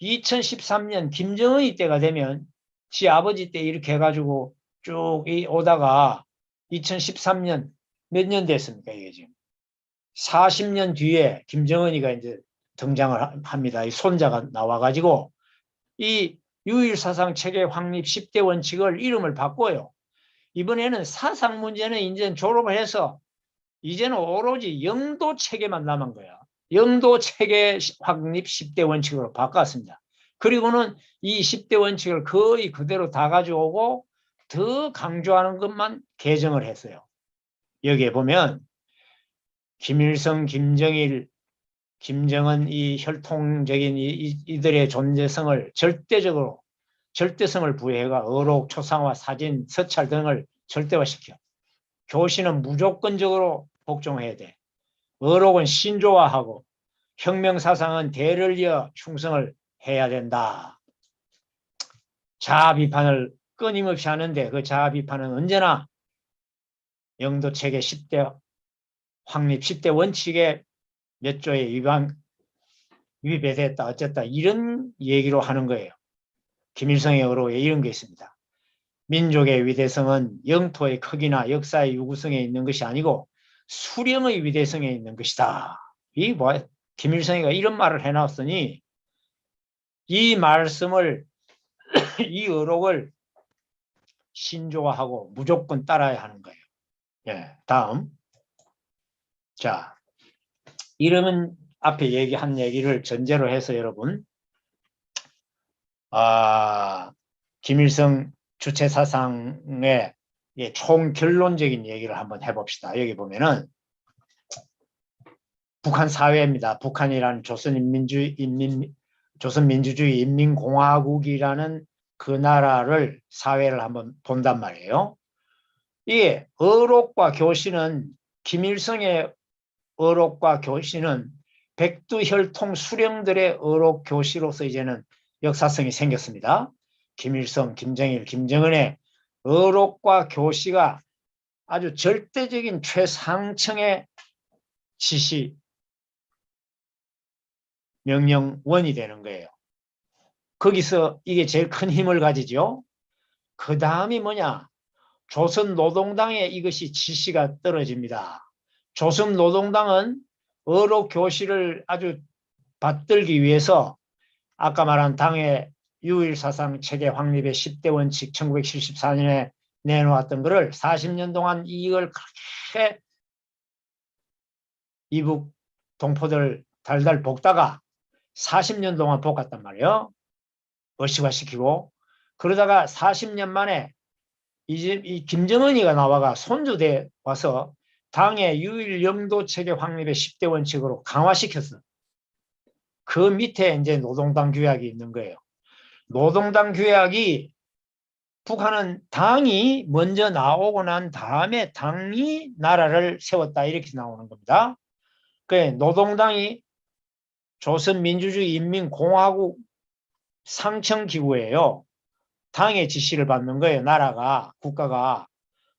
2013년 김정은이 때가 되면 지 아버지 때 이렇게 해가지고 쭉 오다가 2013년 몇 년 됐습니까? 이게 지금 40년 뒤에 김정은이가 이제 등장을 합니다. 이 손자가 나와가지고 이 유일사상 체계 확립 10대 원칙을 이름을 바꿔요. 이번에는 사상 문제는 이제 졸업을 해서 이제는 오로지 영도 체계만 남은 거야. 영도 체계 확립 10대 원칙으로 바꿨습니다. 그리고는 이 10대 원칙을 거의 그대로 다 가져오고 더 강조하는 것만 개정을 했어요. 여기에 보면 김일성, 김정일, 김정은 이 혈통적인 이들의 존재성을 절대성을 부여해가 어록, 초상화, 사진, 서찰 등을 절대화시켜. 교시는 무조건적으로 복종해야 돼. 어록은 신조화하고 혁명사상은 대를 이어 충성을 해야 된다. 자아 비판을 끊임없이 하는데 그 자아 비판은 언제나 영도체계 10대 확립 10대 원칙의 몇 조에 위배됐다 어쨌다 이런 얘기로 하는 거예요. 김일성의 어록에 이런 게 있습니다. 민족의 위대성은 영토의 크기나 역사의 유구성에 있는 것이 아니고 수령의 위대성에 있는 것이다. 이 뭐 김일성이가 이런 말을 해놨으니 이 말씀을 이 의록을 신조화하고 무조건 따라야 하는 거예요. 예, 다음. 자, 이러면 앞에 얘기한 얘기를 전제로 해서 여러분, 김일성 주체 사상의 총결론적인 얘기를 한번 해봅시다. 여기 보면은 북한 사회입니다. 북한이라는 조선민주주의 인민공화국이라는 그 나라를 사회를 한번 본단 말이에요. 이게 어록과 교시는 김일성의 어록과 교시는 백두혈통 수령들의 어록 교시로서 이제는 역사성이 생겼습니다. 김일성, 김정일, 김정은의 어록과 교시가 아주 절대적인 최상층의 지시, 명령원이 되는 거예요. 거기서 이게 제일 큰 힘을 가지죠. 그 다음이 뭐냐? 조선노동당에 이것이 지시가 떨어집니다. 조선노동당은 어록 교시를 아주 받들기 위해서 아까 말한 당의 유일사상 체계 확립의 10대 원칙 1974년에 내놓았던 것을 40년 동안 이걸 그렇게 이북 동포들 달달 볶다가 40년 동안 볶았단 말이에요. 어시화시키고. 그러다가 40년 만에 이 김정은이가 나와가 손주대 와서 당의 유일 영도 체계 확립의 10대 원칙으로 강화시켰어. 그 밑에 이제 노동당 규약이 있는 거예요. 노동당 규약이 북한은 당이 먼저 나오고 난 다음에 당이 나라를 세웠다 이렇게 나오는 겁니다. 그 노동당이 조선민주주의 인민공화국 상층기구예요. 당의 지시를 받는 거예요. 나라가, 국가가.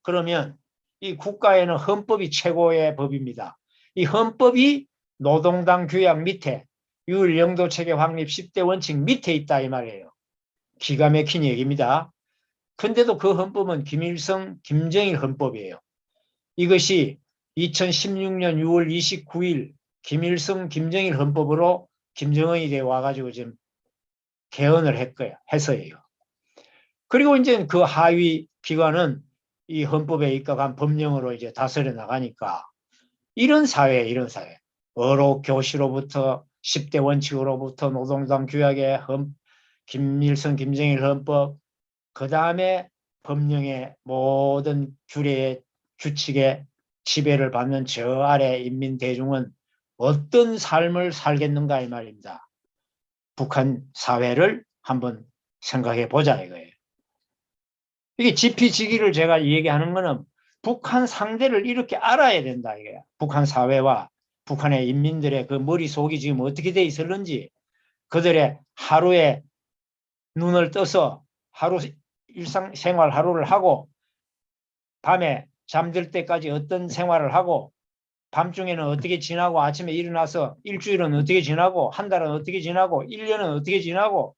그러면 이 국가에는 헌법이 최고의 법입니다. 이 헌법이 노동당 규약 밑에 유일 영도 체계 확립 10대 원칙 밑에 있다 이 말이에요. 기가 막힌 얘기입니다. 근데도 그 헌법은 김일성, 김정일 헌법이에요. 이것이 2016년 6월 29일 김일성, 김정일 헌법으로 김정은이 돼 와가지고 지금 개헌을 해서예요. 그리고 이제 그 하위 기관은 이 헌법에 입각한 법령으로 이제 다스려 나가니까 이런 사회. 어록 교시로부터 10대 원칙으로부터 노동당 규약의 김일성, 김정일 헌법, 그 다음에 법령의 모든 규례의 규칙에 지배를 받는 저 아래 인민대중은 어떤 삶을 살겠는가 이 말입니다. 북한 사회를 한번 생각해 보자 이거예요. 이게 지피지기를 제가 얘기하는 거는 북한 상대를 이렇게 알아야 된다 이거야. 북한 사회와 북한의 인민들의 그 머릿속이 지금 어떻게 돼 있었는지, 그들의 하루에 눈을 떠서 하루 일상생활 하루를 하고 밤에 잠들 때까지 어떤 생활을 하고 밤중에는 어떻게 지나고 아침에 일어나서 일주일은 어떻게 지나고 한 달은 어떻게 지나고 1년은 어떻게 지나고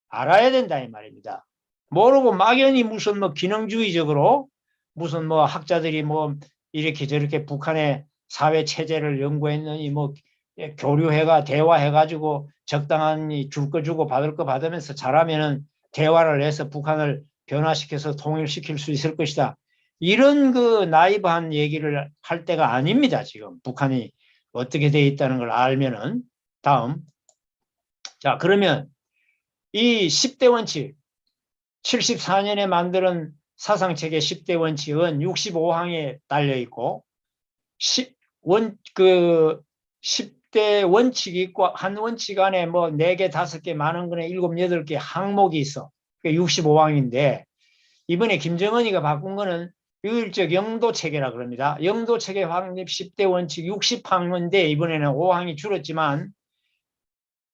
알아야 된다 이 말입니다. 모르고 막연히 무슨 뭐 기능주의적으로 무슨 뭐 학자들이 뭐 이렇게 저렇게 북한의 사회 체제를 연구했느니 뭐 교류해가 대화해가지고 적당한 줄 거 주고 받을 거 받으면서 잘하면은 대화를 해서 북한을 변화시켜서 통일시킬 수 있을 것이다. 이런 그 나이브한 얘기를 할 때가 아닙니다. 지금 북한이 어떻게 돼 있다는 걸 알면은. 다음. 자, 그러면 이 10대 원칙 74년에 만드는 사상체계 10대 원칙은 65항에 달려 있고 10대 원칙이 있고 한 원칙 안에 뭐 4개, 5개, 많은 거는 7, 8개 항목이 있어. 65항인데 이번에 김정은이가 바꾼 거는 유일적 영도체계라 그럽니다. 영도체계 확립 10대 원칙 60항인데 이번에는 5항이 줄었지만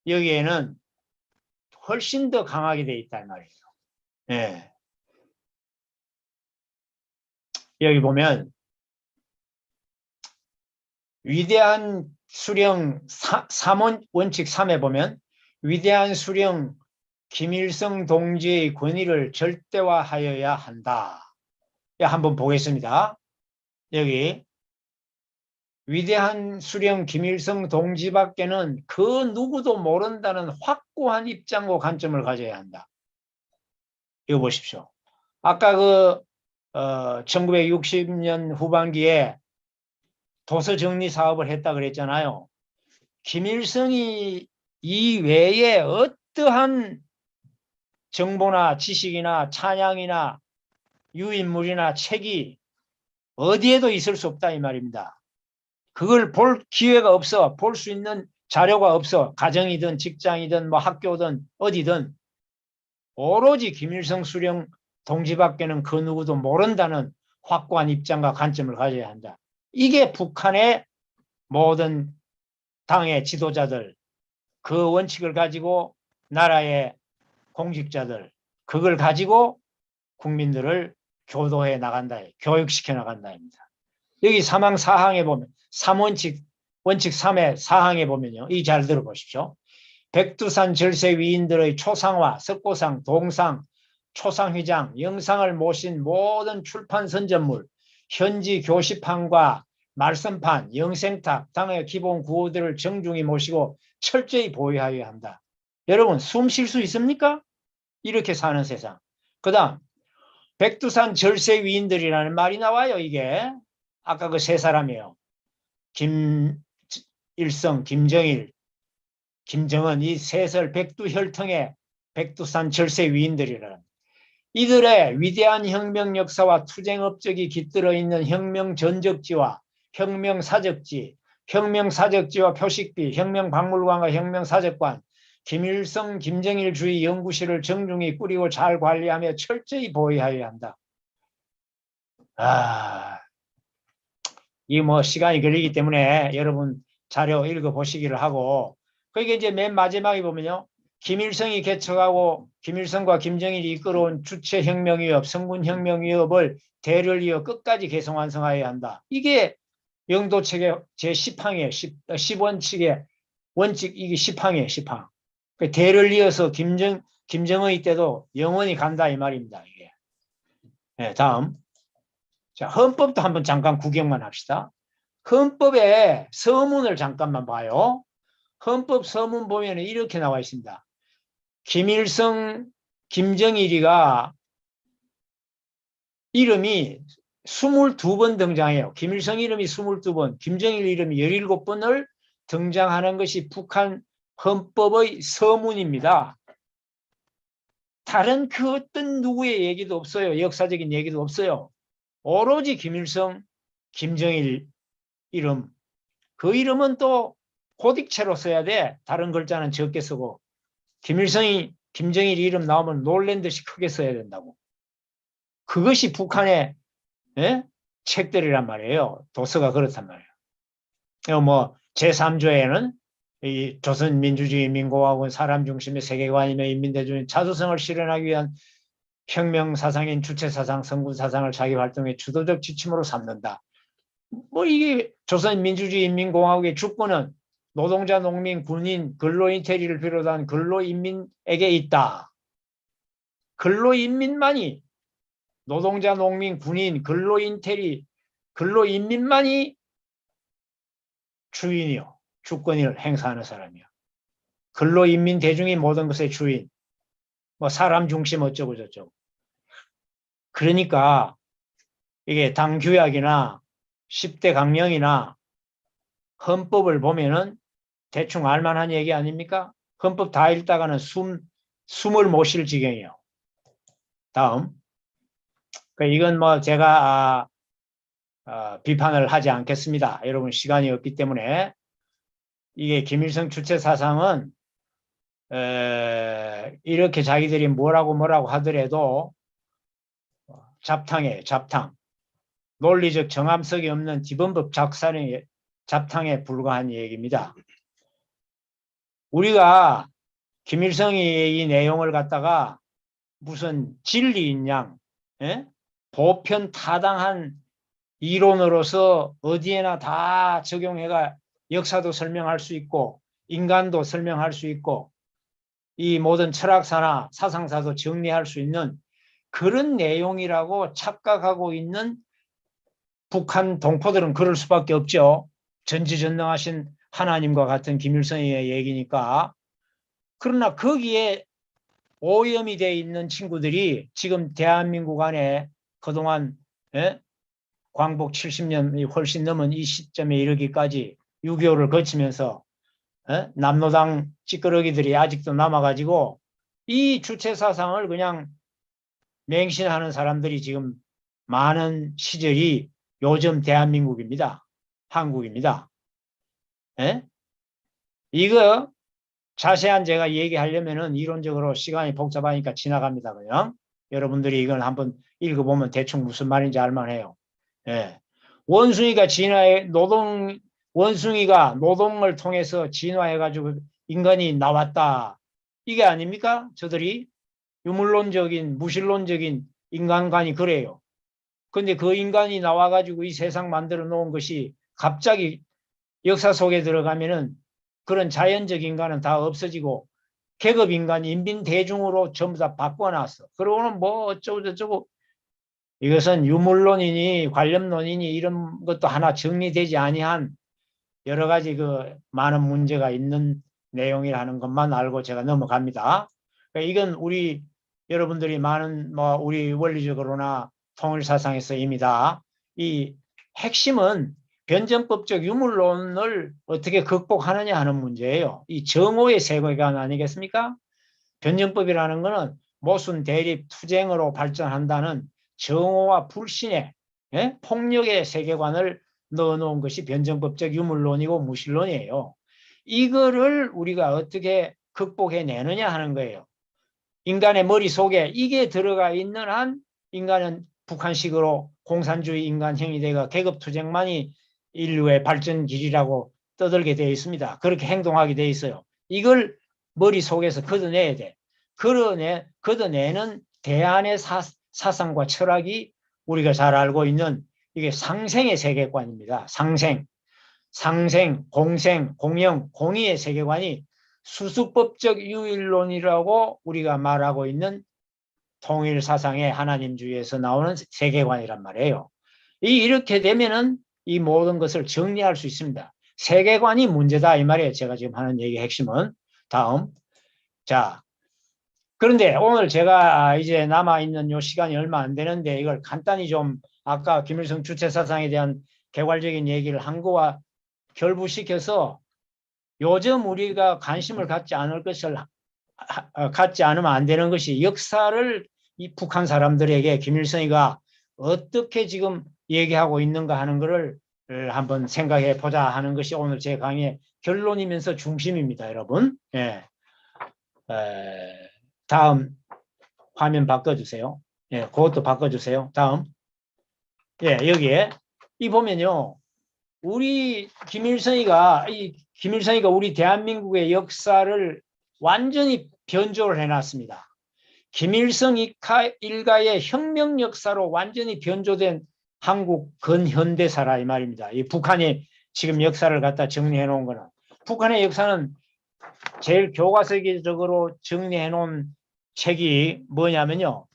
여기에는 훨씬 더 강하게 돼 있단 말이에요. 예. 여기 보면 위대한 수령 3원 원칙 3에 보면 위대한 수령 김일성 동지의 권위를 절대화하여야 한다. 한번 보겠습니다. 여기 위대한 수령 김일성 동지밖에는 그 누구도 모른다는 확고한 입장과 관점을 가져야 한다. 이거 보십시오. 아까 1960년 후반기에 도서 정리 사업을 했다 그랬잖아요. 김일성이 이외에 어떠한 정보나 지식이나 찬양이나 유인물이나 책이 어디에도 있을 수 없다 이 말입니다. 그걸 볼 기회가 없어. 볼 수 있는 자료가 없어. 가정이든 직장이든 뭐 학교든 어디든 오로지 김일성 수령 동지밖에는 그 누구도 모른다는 확고한 입장과 관점을 가져야 한다. 이게 북한의 모든 당의 지도자들, 그 원칙을 가지고 나라의 공직자들, 그걸 가지고 국민들을 교도해 나간다, 교육시켜 나간다입니다. 여기 사망 4항에 보면 3원칙, 원칙 3의 4항에 보면요. 이 잘 들어보십시오. 백두산 절세 위인들의 초상화, 석고상, 동상, 초상휘장, 영상을 모신 모든 출판 선전물, 현지 교시판과 말씀판, 영생탑, 당의 기본 구호들을 정중히 모시고 철저히 보호하여야 한다. 여러분 숨 쉴 수 있습니까? 이렇게 사는 세상. 그 다음 백두산 절세 위인들이라는 말이 나와요. 이게 아까 그 세 사람이에요. 김일성, 김정일, 김정은, 이 셋을 백두혈통의 백두산 절세 위인들이라는, 이들의 위대한 혁명 역사와 투쟁 업적이 깃들어 있는 혁명 전적지와 혁명 사적지, 혁명 사적지와 표식비, 혁명 박물관과 혁명 사적관, 김일성, 김정일 주의 연구실을 정중히 꾸리고 잘 관리하며 철저히 보호해야 한다. 이 뭐 시간이 걸리기 때문에 여러분 자료 읽어보시기를 하고, 그게 이제 맨 마지막에 보면요. 김일성이 개척하고 김일성과 김정일이 이끌어온 주체혁명위협, 성군혁명위협을 대를 이어 끝까지 개성 완성하여야 한다. 이게 영도체계 제10항이에요. 10원칙의 원칙, 이게 10항이에요. 10항. 대를 이어서 김정의 때도 영원히 간다 이 말입니다. 이게. 네, 다음. 자, 헌법도 한번 잠깐 구경만 합시다. 헌법의 서문을 잠깐만 봐요. 헌법 서문 보면 이렇게 나와 있습니다. 김일성, 김정일이가 이름이 22번 등장해요. 김일성 이름이 22번, 김정일 이름이 17번을 등장하는 것이 북한 헌법의 서문입니다. 다른 그 어떤 누구의 얘기도 없어요. 역사적인 얘기도 없어요. 오로지 김일성, 김정일 이름. 그 이름은 또 호딕체로 써야 돼. 다른 글자는 적게 쓰고. 김일성이, 김정일 이름 나오면 놀란 듯이 크게 써야 된다고. 그것이 북한의 책들이란 말이에요. 도서가 그렇단 말이에요. 뭐 제3조에는 이 조선민주주의인민공화국은 사람 중심의 세계관이며 인민대중의 자주성을 실현하기 위한 혁명사상인 주체사상, 성군사상을 자기 활동의 주도적 지침으로 삼는다. 뭐 이게 조선민주주의인민공화국의 주권은 노동자, 농민, 군인, 근로인테리를 비롯한 근로인민에게 있다. 근로인민만이, 노동자, 농민, 군인, 근로인테리, 근로인민만이 주인이요. 주권을 행사하는 사람이요. 근로인민 대중이 모든 것의 주인. 뭐 사람 중심 어쩌고 저쩌고. 그러니까 이게 당규약이나 10대 강령이나 헌법을 보면은 대충 알만한 얘기 아닙니까? 헌법 다 읽다가는 숨을 못 쉴 지경이에요. 다음. 이건 뭐 제가 비판을 하지 않겠습니다. 여러분 시간이 없기 때문에. 이게 김일성 주체 사상은 이렇게 자기들이 뭐라고 하더라도 잡탕이에요. 잡탕. 논리적 정함성이 없는 기본법 작살의 잡탕에 불과한 얘기입니다. 우리가 김일성이 이 내용을 갖다가 무슨 진리인 양, 보편 타당한 이론으로서 어디에나 다 적용해가 역사도 설명할 수 있고 인간도 설명할 수 있고 이 모든 철학사나 사상사도 정리할 수 있는 그런 내용이라고 착각하고 있는 북한 동포들은 그럴 수밖에 없죠. 전지전능하신 하나님과 같은 김일성의 얘기니까. 그러나 거기에 오염이 되어 있는 친구들이 지금 대한민국 안에 그동안 광복 70년이 훨씬 넘은 이 시점에 이르기까지 6.25를 거치면서 남로당 찌끄러기들이 아직도 남아가지고 이 주체사상을 그냥 맹신하는 사람들이 지금 많은 시절이 요즘 대한민국입니다. 한국입니다. 이거 자세한 제가 얘기하려면은 이론적으로 시간이 복잡하니까 지나갑니다. 그냥 여러분들이 이걸 한번 읽어보면 대충 무슨 말인지 알만해요. 원숭이가 원숭이가 노동을 통해서 진화해가지고 인간이 나왔다. 이게 아닙니까? 저들이 유물론적인 무신론적인 인간관이 그래요. 근데 그 인간이 나와가지고 이 세상 만들어 놓은 것이 갑자기 역사 속에 들어가면은 그런 자연적 인간은 다 없어지고 계급 인간, 인민 대중으로 전부 다 바꿔놨어. 그러고는 뭐 어쩌고 저쩌고 이것은 유물론이니 관념론이니 이런 것도 하나 정리되지 아니한 여러 가지 그 많은 문제가 있는 내용이라는 것만 알고 제가 넘어갑니다. 그러니까 이건 우리 여러분들이 많은 뭐 우리 원리적으로나 통일사상에서 이미 다 이 핵심은 변증법적 유물론을 어떻게 극복하느냐 하는 문제예요. 이 정오의 세계관 아니겠습니까? 변증법이라는 것은 모순, 대립, 투쟁으로 발전한다는 정오와 불신의 폭력의 세계관을 넣어놓은 것이 변증법적 유물론이고 무신론이에요. 이거를 우리가 어떻게 극복해내느냐 하는 거예요. 인간의 머릿속에 이게 들어가 있는 한 인간은 북한식으로 공산주의 인간형이 되고 계급투쟁만이 인류의 발전 길이라고 떠들게 되어 있습니다. 그렇게 행동하게 되어 있어요. 이걸 머릿속에서 걷어내야 돼. 걷어내는 대안의 사상과 철학이 우리가 잘 알고 있는 이게 상생의 세계관입니다. 상생, 공생, 공영, 공의의 세계관이 수수법적 유일론이라고 우리가 말하고 있는 통일사상의 하나님주의에서 나오는 세계관이란 말이에요. 이렇게 되면은 이 모든 것을 정리할 수 있습니다. 세계관이 문제다 이 말이에요. 제가 지금 하는 얘기 핵심은. 다음. 자, 그런데 오늘 제가 이제 남아있는 요 시간이 얼마 안 되는데 이걸 간단히 좀 아까 김일성 주체사상에 대한 개괄적인 얘기를 한 거와 결부시켜서 요즘 우리가 관심을 갖지 않으면 안 되는 것이 역사를 이 북한 사람들에게 김일성이가 어떻게 지금 얘기하고 있는가 하는 것을 한번 생각해 보자 하는 것이 오늘 제 강의의 결론이면서 중심입니다, 여러분. 다음 화면 바꿔주세요. 그것도 바꿔주세요. 다음. 여기에 이 보면요. 우리 김일성이가 우리 대한민국의 역사를 완전히 변조를 해놨습니다. 김일성 일가의 혁명 역사로 완전히 변조된 한국 근현대사라 이 말입니다. 이 북한이 지금 역사를 갖다 정리해 놓은 거는 북한의 역사는 제일 교과서적으로 정리해 놓은 책이 뭐냐면요.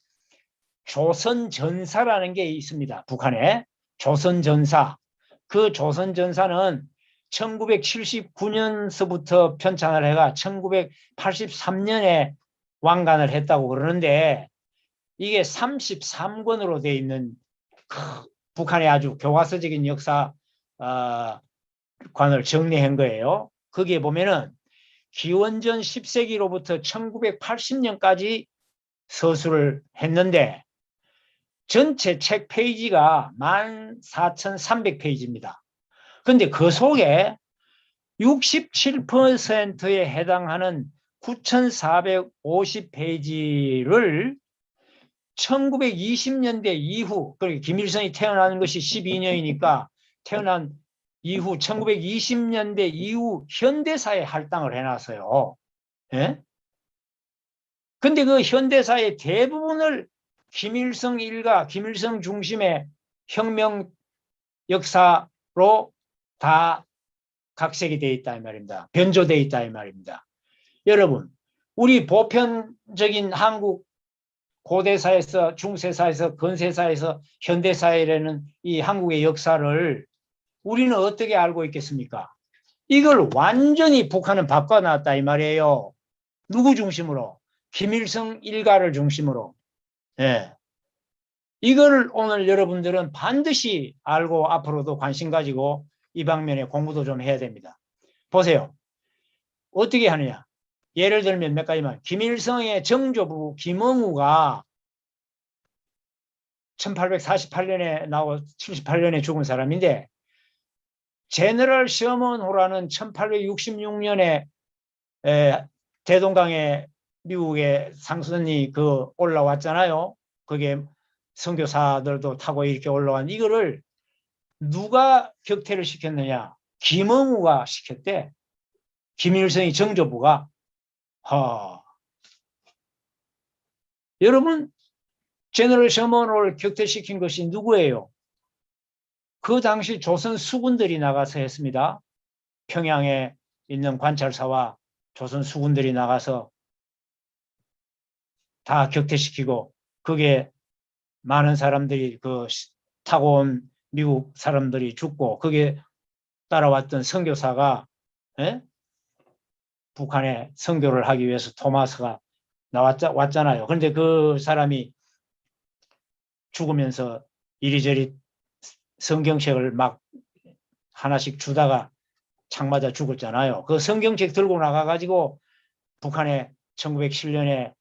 조선전사라는 게 있습니다. 북한에 조선전사. 그 조선전사는 1979년서부터 편찬을 해가 1983년에 완간을 했다고 그러는데 이게 33권으로 되어 있는 북한의 아주 교과서적인 역사관을 정리한 거예요. 거기에 보면은 기원전 10세기로부터 1980년까지 서술을 했는데 전체 책 페이지가 14,300페이지입니다. 그런데 그 속에 67%에 해당하는 9,450페이지를 1920년대 이후, 그러니까 김일성이 태어나는 것이 12년이니까 태어난 이후 1920년대 이후 현대사에 할당을 해놨어요. 근데 그 현대사의 대부분을 김일성 일가, 김일성 중심의 혁명 역사로 다 각색이 되어 있다 이 말입니다. 변조되어 있다 이 말입니다. 여러분, 우리 보편적인 한국 고대사에서 중세사에서 근세사에서 현대사회라는 이 한국의 역사를 우리는 어떻게 알고 있겠습니까? 이걸 완전히 북한은 바꿔놨다 이 말이에요. 누구 중심으로? 김일성 일가를 중심으로. 예. 이걸 오늘 여러분들은 반드시 알고 앞으로도 관심 가지고 이 방면에 공부도 좀 해야 됩니다. 보세요. 어떻게 하느냐. 예를 들면 몇 가지만. 김일성의 정조부 김응우가 1848년에 나와 78년에 죽은 사람인데 제너럴 셔먼호라는 1866년에 대동강에 미국의 상선이 그 올라왔잖아요. 그게 선교사들도 타고 이렇게 올라온 이거를 누가 격퇴를 시켰느냐? 김응우가 시켰대. 김일성이 정조부가. 여러분 제너럴 셔먼호를 격퇴시킨 것이 누구예요? 그 당시 조선 수군들이 나가서 했습니다. 평양에 있는 관찰사와 조선 수군들이 나가서 다 격퇴시키고 그게 많은 사람들이 그 타고 온 미국 사람들이 죽고 그게 따라왔던 선교사가 북한에 선교를 하기 위해서 토마스가 왔잖아요. 그런데 그 사람이 죽으면서 이리저리 성경책을 막 하나씩 주다가 창 맞아 죽었잖아요. 그 성경책 들고 나가가지고 북한에 1907년에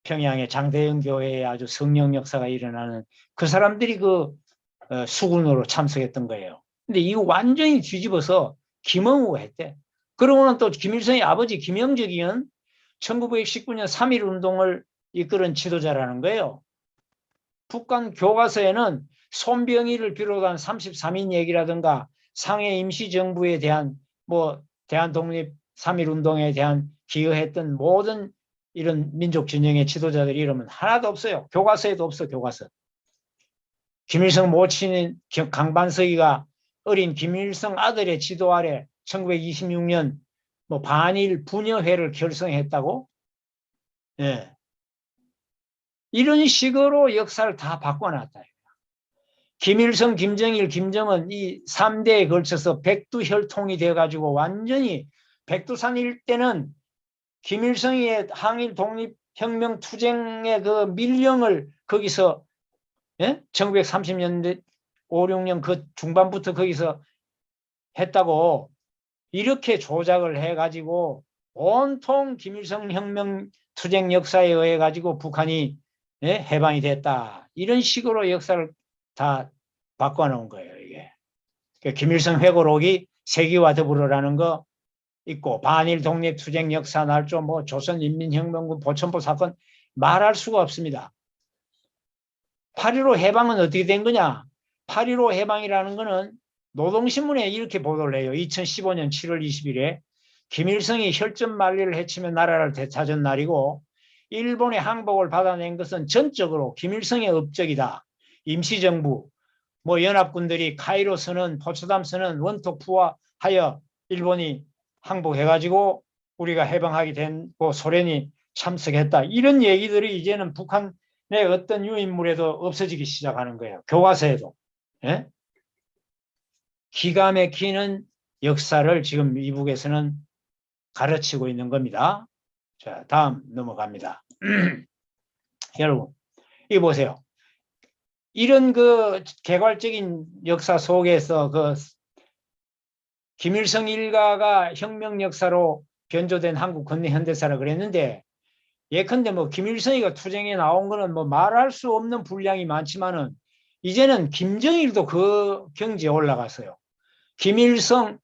평양의 장대영 교회에 아주 성령 역사가 일어나는 그 사람들이 그 수군으로 참석했던 거예요. 근데 이거 완전히 뒤집어서 김응우가 했대. 그러고는 또 김일성의 아버지 김영적이는 1919년 3.1 운동을 이끌은 지도자라는 거예요. 북한 교과서에는 손병희를 비롯한 33인 얘기라든가 상해 임시정부에 대한 뭐 대한독립 3.1 운동에 대한 기여했던 모든 이런 민족 진영의 지도자들 이름은 하나도 없어요. 교과서에도 없어. 교과서. 김일성 모친인 강반석이가 어린 김일성 아들의 지도 아래 1926년 뭐 반일 분여회를 결성했다고? 예. 이런 식으로 역사를 다 바꿔놨다. 김일성, 김정일, 김정은 이 3대에 걸쳐서 백두혈통이 돼가지고 완전히 백두산 일대는 김일성의 항일 독립혁명 투쟁의 그 밀령을 거기서 1930년대 5, 6년 그 중반부터 거기서 했다고 이렇게 조작을 해가지고 온통 김일성 혁명 투쟁 역사에 의해 가지고 북한이 해방이 됐다. 이런 식으로 역사를 다 바꿔놓은 거예요. 이게 김일성 회고록이 세기와 더불어라는 거 있고 반일 독립 투쟁 역사 날조 뭐 조선인민혁명군 보천포 사건 말할 수가 없습니다. 8.15 해방은 어떻게 된 거냐? 8.15 해방이라는 거는 노동신문에 이렇게 보도를 해요. 2015년 7월 20일에 김일성이 혈전 만리를 해치며 나라를 되찾은 날이고 일본의 항복을 받아낸 것은 전적으로 김일성의 업적이다. 임시정부, 뭐 연합군들이 카이로 선언, 포츠담 선언, 원토푸하하여 일본이 항복해가지고 우리가 해방하게 된고 소련이 참석했다. 이런 얘기들이 이제는 북한의 어떤 유인물에도 없어지기 시작하는 거예요. 교과서에도. 예? 기가 막히는 역사를 지금 미국에서는 가르치고 있는 겁니다. 자, 다음 넘어갑니다. 여러분, 이거 보세요. 이런 그 개괄적인 역사 속에서 그 김일성 일가가 혁명 역사로 변조된 한국 근대 현대사라 그랬는데 예컨대 뭐 김일성이가 투쟁에 나온 거는 뭐 말할 수 없는 분량이 많지만은 이제는 김정일도 그 경지에 올라갔어요. 김일성의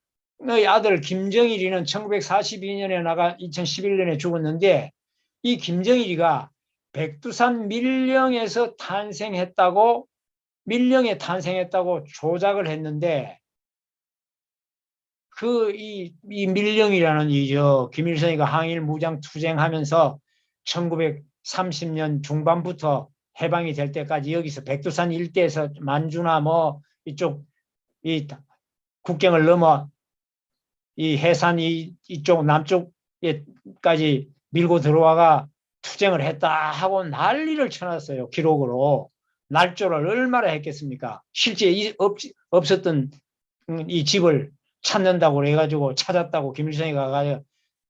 아들 김정일이는 1942년에 나가 2011년에 죽었는데 이 김정일이가 백두산 밀령에서 탄생했다고 밀령에 탄생했다고 조작을 했는데 이 밀령이라는 이죠. 김일성이가 항일 무장 투쟁하면서 1930년 중반부터 해방이 될 때까지 여기서 백두산 일대에서 만주나 뭐 이쪽 이 국경을 넘어 이 해산 이쪽 남쪽에까지 밀고 들어와가 투쟁을 했다 하고 난리를 쳐놨어요. 기록으로. 날조를 얼마나 했겠습니까? 실제 없었던 이 집을 찾는다고 그래가지고 찾았다고 김일성이 가가지고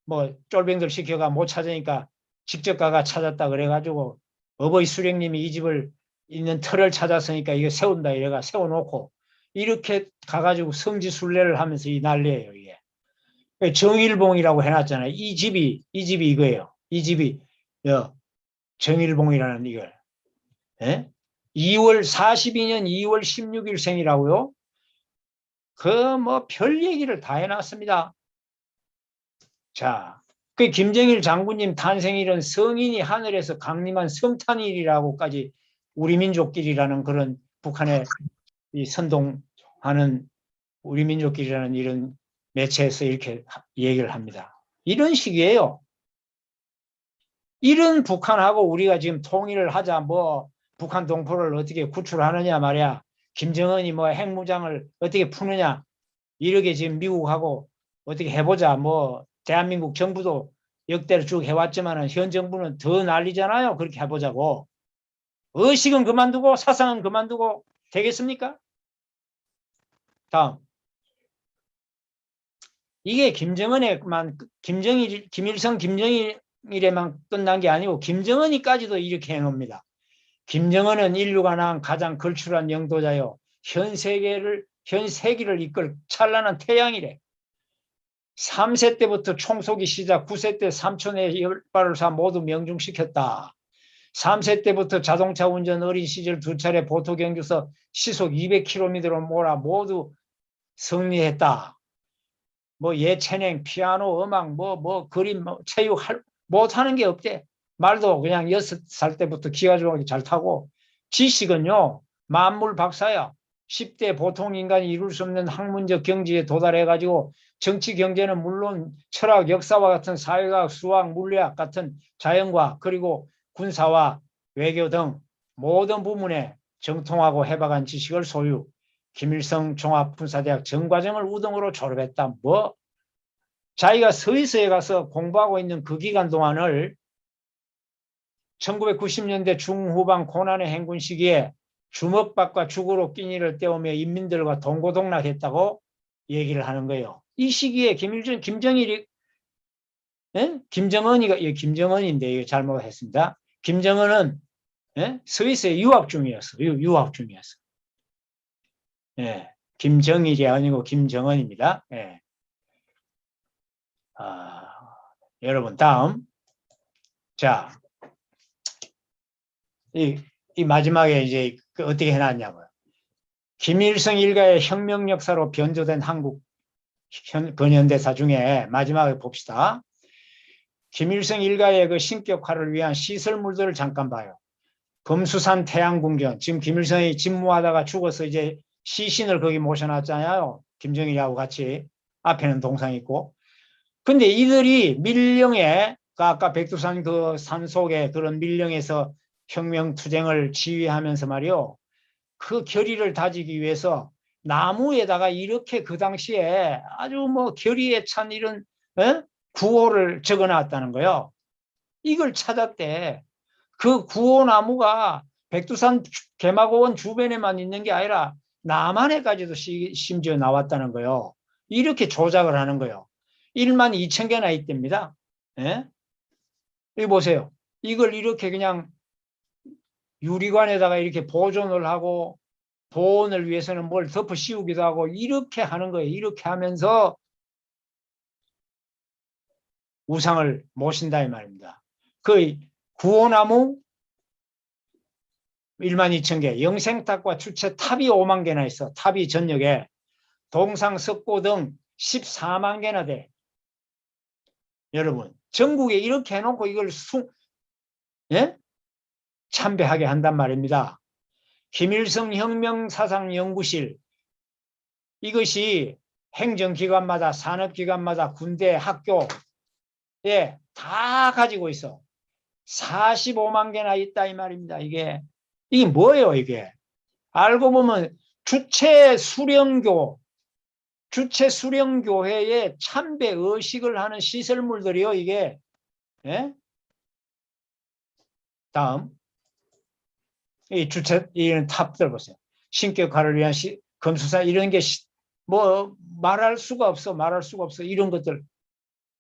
뭐 쫄병들 시켜가 못 찾으니까 직접 가가 찾았다 그래가지고 어버이 수령님이 이 집을 있는 터를 찾았으니까 이거 세운다 이래가 세워놓고 이렇게 가가지고 성지순례를 하면서 이 난리예요 이게. 정일봉이라고 해놨잖아요. 이 집이 이거예요. 이 집이 정일봉이라는 이걸. 예? 42년 2월 16일 생이라고요? 그 뭐 별 얘기를 다 해놨습니다. 자, 그 김정일 장군님 탄생일은 성인이 하늘에서 강림한 성탄일이라고까지 우리 민족끼리라는 그런 북한에 이 선동하는 우리 민족끼리라는 이런 매체에서 이렇게 얘기를 합니다. 이런 식이에요. 이런 북한하고 우리가 지금 통일을 하자 뭐 북한 동포를 어떻게 구출하느냐 말이야. 김정은이 뭐 핵무장을 어떻게 푸느냐. 이렇게 지금 미국하고 어떻게 해보자. 뭐 대한민국 정부도 역대로 쭉 해왔지만은 현 정부는 더 난리잖아요. 그렇게 해보자고. 의식은 그만두고 사상은 그만두고 되겠습니까? 다음. 이게 김일성, 김정일에만 끝난 게 아니고 김정은이까지도 이렇게 해놓습니다. 김정은은 인류가 낳은 가장 걸출한 영도자요. 현 세기를 이끌 찬란한 태양이래. 3세 때부터 총쏘기 시작, 9세 때 삼촌의 열발을 사 모두 명중시켰다. 3세 때부터 자동차 운전 어린 시절 2차례 보토 경주서 시속 200km로 몰아 모두 승리했다. 뭐 예체능, 피아노, 음악, 그림, 체육 못하는 게 없대. 말도 그냥 6살 때부터 기가 좋게 잘 타고. 지식은요 만물 박사야. 10대 보통 인간이 이룰 수 없는 학문적 경지에 도달해가지고 정치 경제는 물론 철학, 역사와 같은 사회과학, 수학, 물리학 같은 자연과학 그리고 군사와 외교 등 모든 부문에 정통하고 해박한 지식을 소유. 김일성 종합군사대학 정과정을 우등으로 졸업했다. 뭐 자기가 스위스에 가서 공부하고 있는 그 기간 동안을 1990년대 중후반 고난의 행군 시기에 주먹밥과 죽으로 끼니를 때우며 인민들과 동고동락했다고 얘기를 하는 거예요. 이 시기에 김정일이 김정은이가 김정은인데 이거 잘못했습니다. 김정은은 스위스에 유학 중이었어. 유학 중이었어. 예, 김정일이 아니고 김정은입니다. 예. 여러분 다음. 자, 이 마지막에 이제 어떻게 해놨냐고요. 김일성 일가의 혁명 역사로 변조된 한국 근현대사 중에 마지막에 봅시다. 김일성 일가의 그 신격화를 위한 시설물들을 잠깐 봐요. 금수산 태양궁전. 지금 김일성이 집무하다가 죽어서 이제 시신을 거기 모셔놨잖아요. 김정일하고 같이. 앞에는 동상 있고. 근데 이들이 밀령에, 아까 백두산 그 산속에 그런 밀령에서 혁명투쟁을 지휘하면서 말이요. 그 결의를 다지기 위해서 나무에다가 이렇게 그 당시에 아주 뭐 결의에 찬 이런 구호를 적어 놨다는 거예요. 이걸 찾았대. 그 구호나무가 백두산 개마고원 주변에만 있는 게 아니라 남한에까지도 심지어 나왔다는 거예요. 이렇게 조작을 하는 거예요. 1만 2천 개나 있답니다. 예? 여기 보세요. 이걸 이렇게 그냥 유리관에다가 이렇게 보존을 하고 보온을 위해서는 뭘 덮어 씌우기도 하고 이렇게 하는 거예요. 이렇게 하면서 우상을 모신다 이 말입니다. 그 구호나무 1만 2천 개, 영생탑과 주체 탑이 5만 개나 있어. 탑이 전역에 동상, 석고 등 14만 개나 돼. 여러분 전국에 이렇게 해놓고 이걸 참배하게 한단 말입니다. 김일성 혁명사상연구실 이것이 행정기관마다 산업기관마다 군대 학교에 다 가지고 있어. 45만 개나 있다 이 말입니다. 이게 뭐예요 이게. 알고 보면 주체수령교회에 참배 의식을 하는 시설물들이요 이게. 예? 다음 이 주체 이런 탑들 보세요. 신격화를 위한 금수사 이런 게 뭐 말할 수가 없어. 말할 수가 없어. 이런 것들.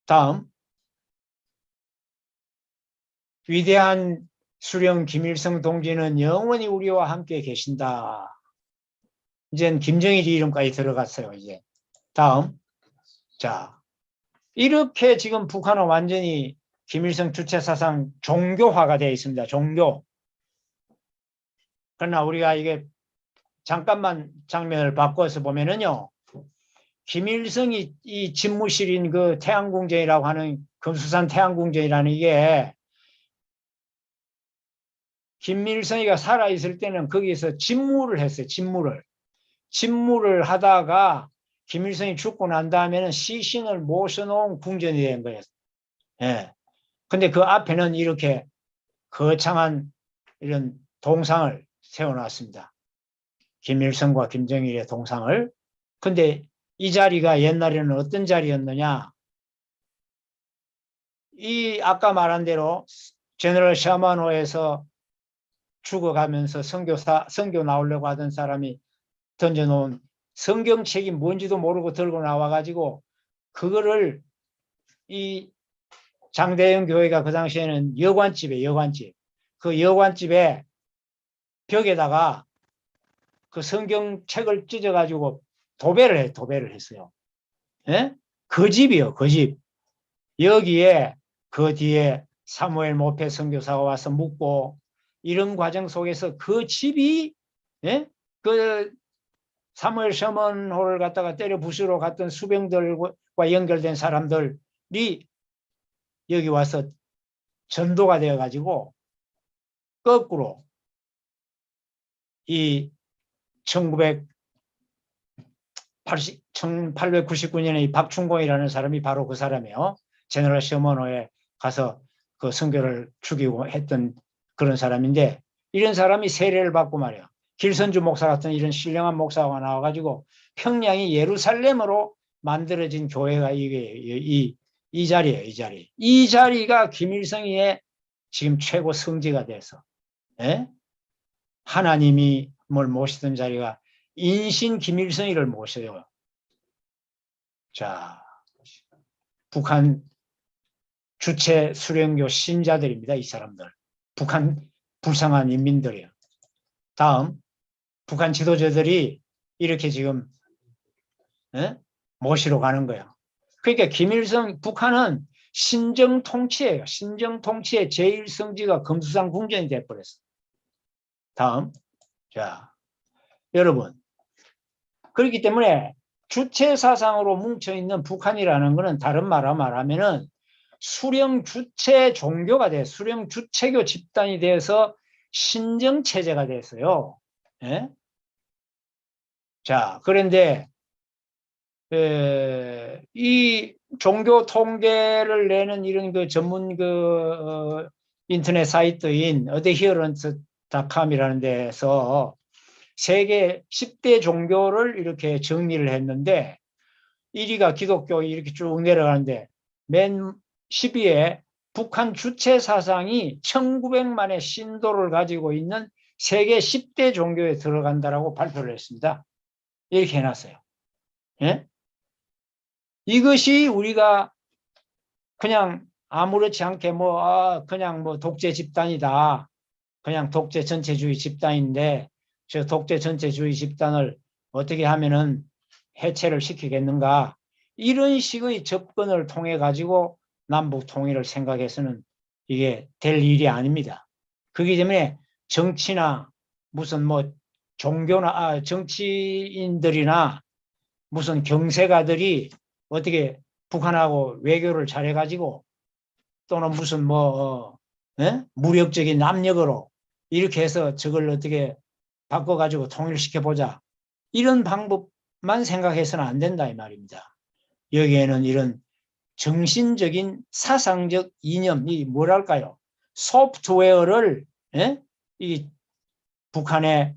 다음. 위대한 수령 김일성 동지는 영원히 우리와 함께 계신다. 이젠 김정일이 이름까지 들어갔어요. 이제. 다음. 자, 이렇게 지금 북한은 완전히 김일성 주체 사상 종교화가 되어 있습니다. 종교. 그러나 우리가 이게 잠깐만 장면을 바꿔서 보면은요. 김일성이 이 집무실인 그 태양궁전이라고 하는 금수산 태양궁전이라는 이게 김일성이가 살아있을 때는 거기서 집무를 했어요. 집무를 하다가 김일성이 죽고 난 다음에는 시신을 모셔놓은 궁전이 된 거예요. 예. 근데 그 앞에는 이렇게 거창한 이런 동상을 세워놨습니다. 김일성과 김정일의 동상을. 근데 이 자리가 옛날에는 어떤 자리였느냐? 이 아까 말한 대로 제너럴 샤마노에서 죽어가면서 선교 나오려고 하던 사람이 던져놓은 성경책이 뭔지도 모르고 들고 나와가지고 그거를 이 장대영 교회가 그 당시에는 여관집. 그 여관집에 벽에다가 그 성경책을 찢어가지고 도배를 했어요. 예? 그 집이요, 그 집. 여기에 그 뒤에 사무엘 모페 선교사가 와서 묵고 이런 과정 속에서 그 집이, 예? 그 사무엘 셔먼홀을 갖다가 때려 부수러 갔던 수병들과 연결된 사람들이 여기 와서 전도가 되어 가지고 거꾸로 이 1899년에 이 박충공이라는 사람이 바로 그 사람이에요. 제너럴 셔먼호에 가서 그 선교를 죽이고 했던 그런 사람인데 이런 사람이 세례를 받고 말이에요. 길선주 목사 같은 이런 신령한 목사가 나와가지고 평양이 예루살렘으로 만들어진 교회가 이 자리예요. 이 자리가 김일성의 지금 최고 성지가 돼서, 예? 하나님이 뭘 모시던 자리가 인신 김일성이를 모셔요. 자, 북한 주체 수령교 신자들입니다. 이 사람들. 북한 불쌍한 인민들이에요. 다음, 북한 지도자들이 이렇게 지금 모시러 가는 거예요. 그러니까 김일성, 북한은 신정 통치예요. 신정 통치의 제1성지가 금수산 궁전이 돼버렸어요. 다음, 자, 여러분. 그렇기 때문에 주체 사상으로 뭉쳐있는 북한이라는 것은 다른 말로 말하면은 수령 주체 종교가 돼, 수령 주체교 집단이 돼서 신정 체제가 됐어요. 예? 자, 그런데 이 종교 통계를 내는 이런 그 전문 인터넷 사이트인 adherence.com이라는 데서 세계 10대 종교를 이렇게 정리를 했는데 1위가 기독교 이렇게 쭉 내려가는데 맨 10위에 북한 주체 사상이 1900만의 신도를 가지고 있는 세계 10대 종교에 들어간다라고 발표를 했습니다. 이렇게 해놨어요. 예? 이것이 우리가 그냥 아무렇지 않게 그냥 독재 집단이다. 그냥 독재 전체주의 집단인데 저 독재 전체주의 집단을 어떻게 하면은 해체를 시키겠는가. 이런 식의 접근을 통해 가지고 남북 통일을 생각해서는 이게 될 일이 아닙니다. 그렇기 때문에 정치나 무슨 종교나 정치인들이나 무슨 경세가들이 어떻게 북한하고 외교를 잘해가지고 또는 무슨 무력적인 압력으로 이렇게 해서 저걸 어떻게 바꿔가지고 통일시켜보자. 이런 방법만 생각해서는 안 된다 이 말입니다. 여기에는 이런 정신적인 사상적 이념이 뭐랄까요? 소프트웨어를 이 북한의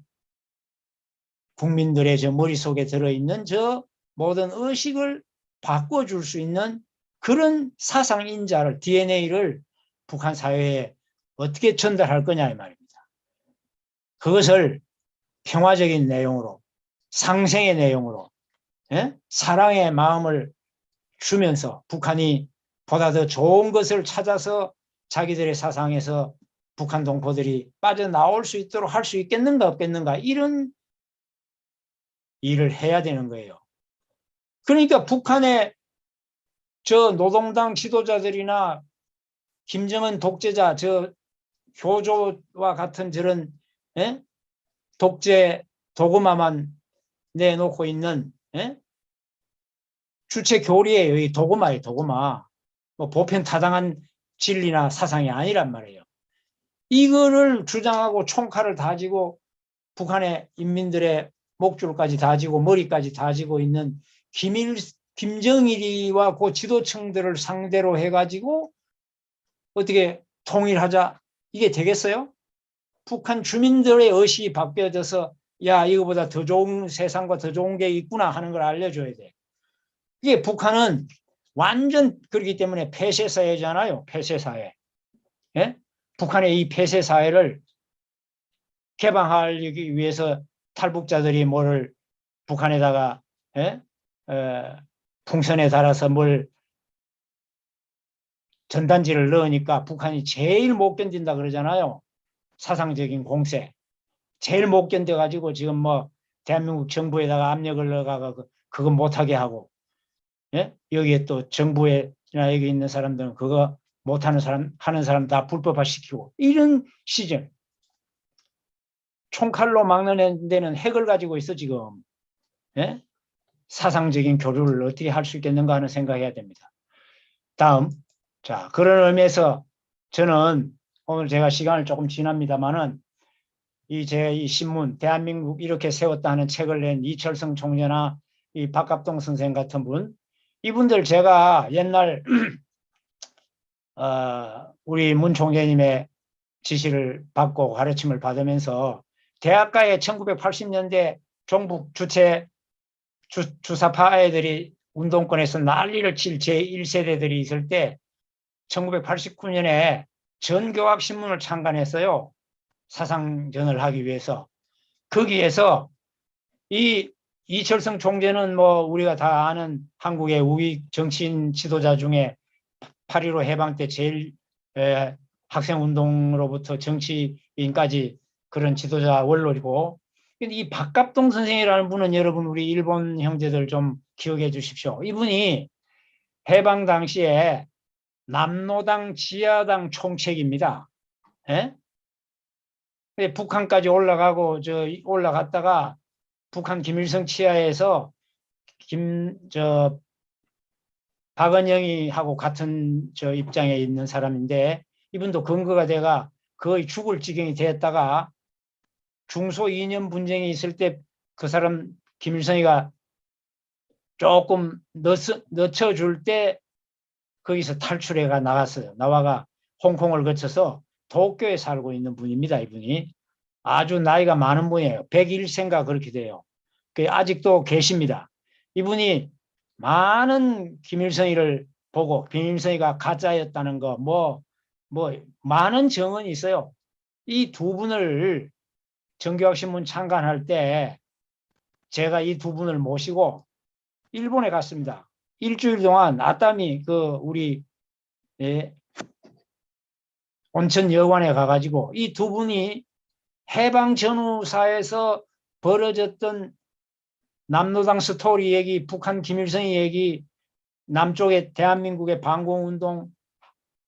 국민들의 저 머릿속에 들어있는 저 모든 의식을 바꿔줄 수 있는 그런 사상 인자를 DNA를 북한 사회에 어떻게 전달할 거냐 이 말입니다. 그것을 평화적인 내용으로 상생의 내용으로 사랑의 마음을 주면서 북한이 보다 더 좋은 것을 찾아서 자기들의 사상에서 북한 동포들이 빠져나올 수 있도록 할 수 있겠는가 없겠는가, 이런 일을 해야 되는 거예요. 그러니까 북한의 저 노동당 지도자들이나 김정은 독재자, 저 교조와 같은 저런 독재 도구마만 내놓고 있는 주체 교리예요. 이 도구마예요, 도구마. 뭐 보편타당한 진리나 사상이 아니란 말이에요. 이거를 주장하고 총칼을 다지고 북한의 인민들의 목줄까지 다지고 머리까지 다지고 있는 김정일이와 그 지도층들을 상대로 해가지고 어떻게 통일하자, 이게 되겠어요? 북한 주민들의 의식이 바뀌어져서 야, 이거보다 더 좋은 세상과 더 좋은 게 있구나 하는 걸 알려줘야 돼. 이게 북한은 완전 그렇기 때문에 폐쇄사회잖아요. 폐쇄사회. 예? 북한의 이 폐쇄사회를 개방하기 위해서 탈북자들이 뭐를 북한에다가 풍선에 달아서 뭘 전단지를 넣으니까 북한이 제일 못 견딘다 그러잖아요. 사상적인 공세. 제일 못 견뎌가지고 지금 뭐 대한민국 정부에다가 압력을 넣어가 그거 못하게 하고, 여기에 또 정부에나 여기 있는 사람들은 그거 못하는 사람, 하는 사람 다 불법화 시키고, 이런 시절. 총칼로 막는 데는 핵을 가지고 있어 지금. 사상적인 교류를 어떻게 할 수 있겠는가 하는 생각해야 됩니다. 다음. 자, 그런 의미에서 저는 오늘 제가 시간을 조금 지납니다만은 이 신문 대한민국 이렇게 세웠다 하는 책을 낸 이철성 총재나 이 박갑동 선생 같은 분, 이분들 제가 옛날 우리 문 총재님의 지시를 받고 가르침을 받으면서 대학가에 1980년대 종북 주사파 애들이 운동권에서 난리를 칠 제1세대들이 있을 때 1989년에 전교학신문을 창간했어요. 사상전을 하기 위해서. 거기에서 이 이철성 총재는 뭐 우리가 다 아는 한국의 우익 정치인 지도자 중에 8.15 해방 때 제일 학생운동으로부터 정치인까지 그런 지도자 원로이고, 근데 이 박갑동 선생이라는 분은 여러분 우리 일본 형제들 좀 기억해 주십시오. 이분이 해방 당시에 남노당 지하당 총책입니다. 북한까지 올라갔다가 북한 김일성 치하에서 박은영이하고 같은 입장에 있는 사람인데, 이분도 근거가 돼가 거의 죽을 지경이 됐다가 중소 이념 분쟁이 있을 때 그 사람 김일성이가 조금 늦춰줄 때 거기서 탈출해가 나갔어요. 나와가 홍콩을 거쳐서 도쿄에 살고 있는 분입니다. 이분이 아주 나이가 많은 분이에요. 101세인가 그렇게 돼요. 아직도 계십니다. 이분이 많은 김일성이를 보고 김일성이가 가짜였다는 거 많은 정언이 있어요. 이 두 분을 정교학신문 창간할 때 제가 이 두 분을 모시고 일본에 갔습니다. 일주일 동안 아따미 우리 온천 여관에 가가지고 이 두 분이 해방 전후사에서 벌어졌던 남노당 스토리 얘기, 북한 김일성이 얘기, 남쪽의 대한민국의 반공운동,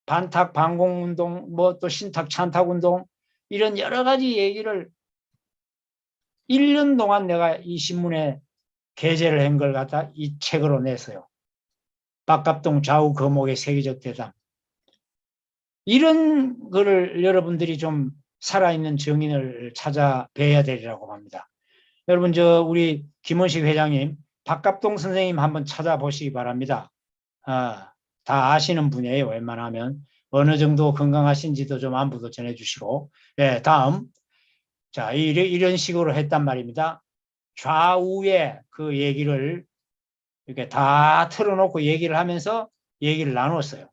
반탁 반공운동, 또 신탁 찬탁운동, 이런 여러 가지 얘기를 1년 동안 내가 이 신문에 게재를 한 걸 갖다 이 책으로 냈어요. 박갑동 좌우 거목의 세계적 대담. 이런 거를 여러분들이 좀 살아있는 정인을 찾아뵈야 되리라고 합니다. 여러분 우리 김원식 회장님, 박갑동 선생님 한번 찾아보시기 바랍니다. 다 아시는 분이에요. 웬만하면 어느 정도 건강하신지도 좀 안부도 전해주시고. 다음. 자, 이런 식으로 했단 말입니다. 좌우의 그 얘기를 이렇게 다 틀어놓고 얘기를 하면서 얘기를 나눴어요.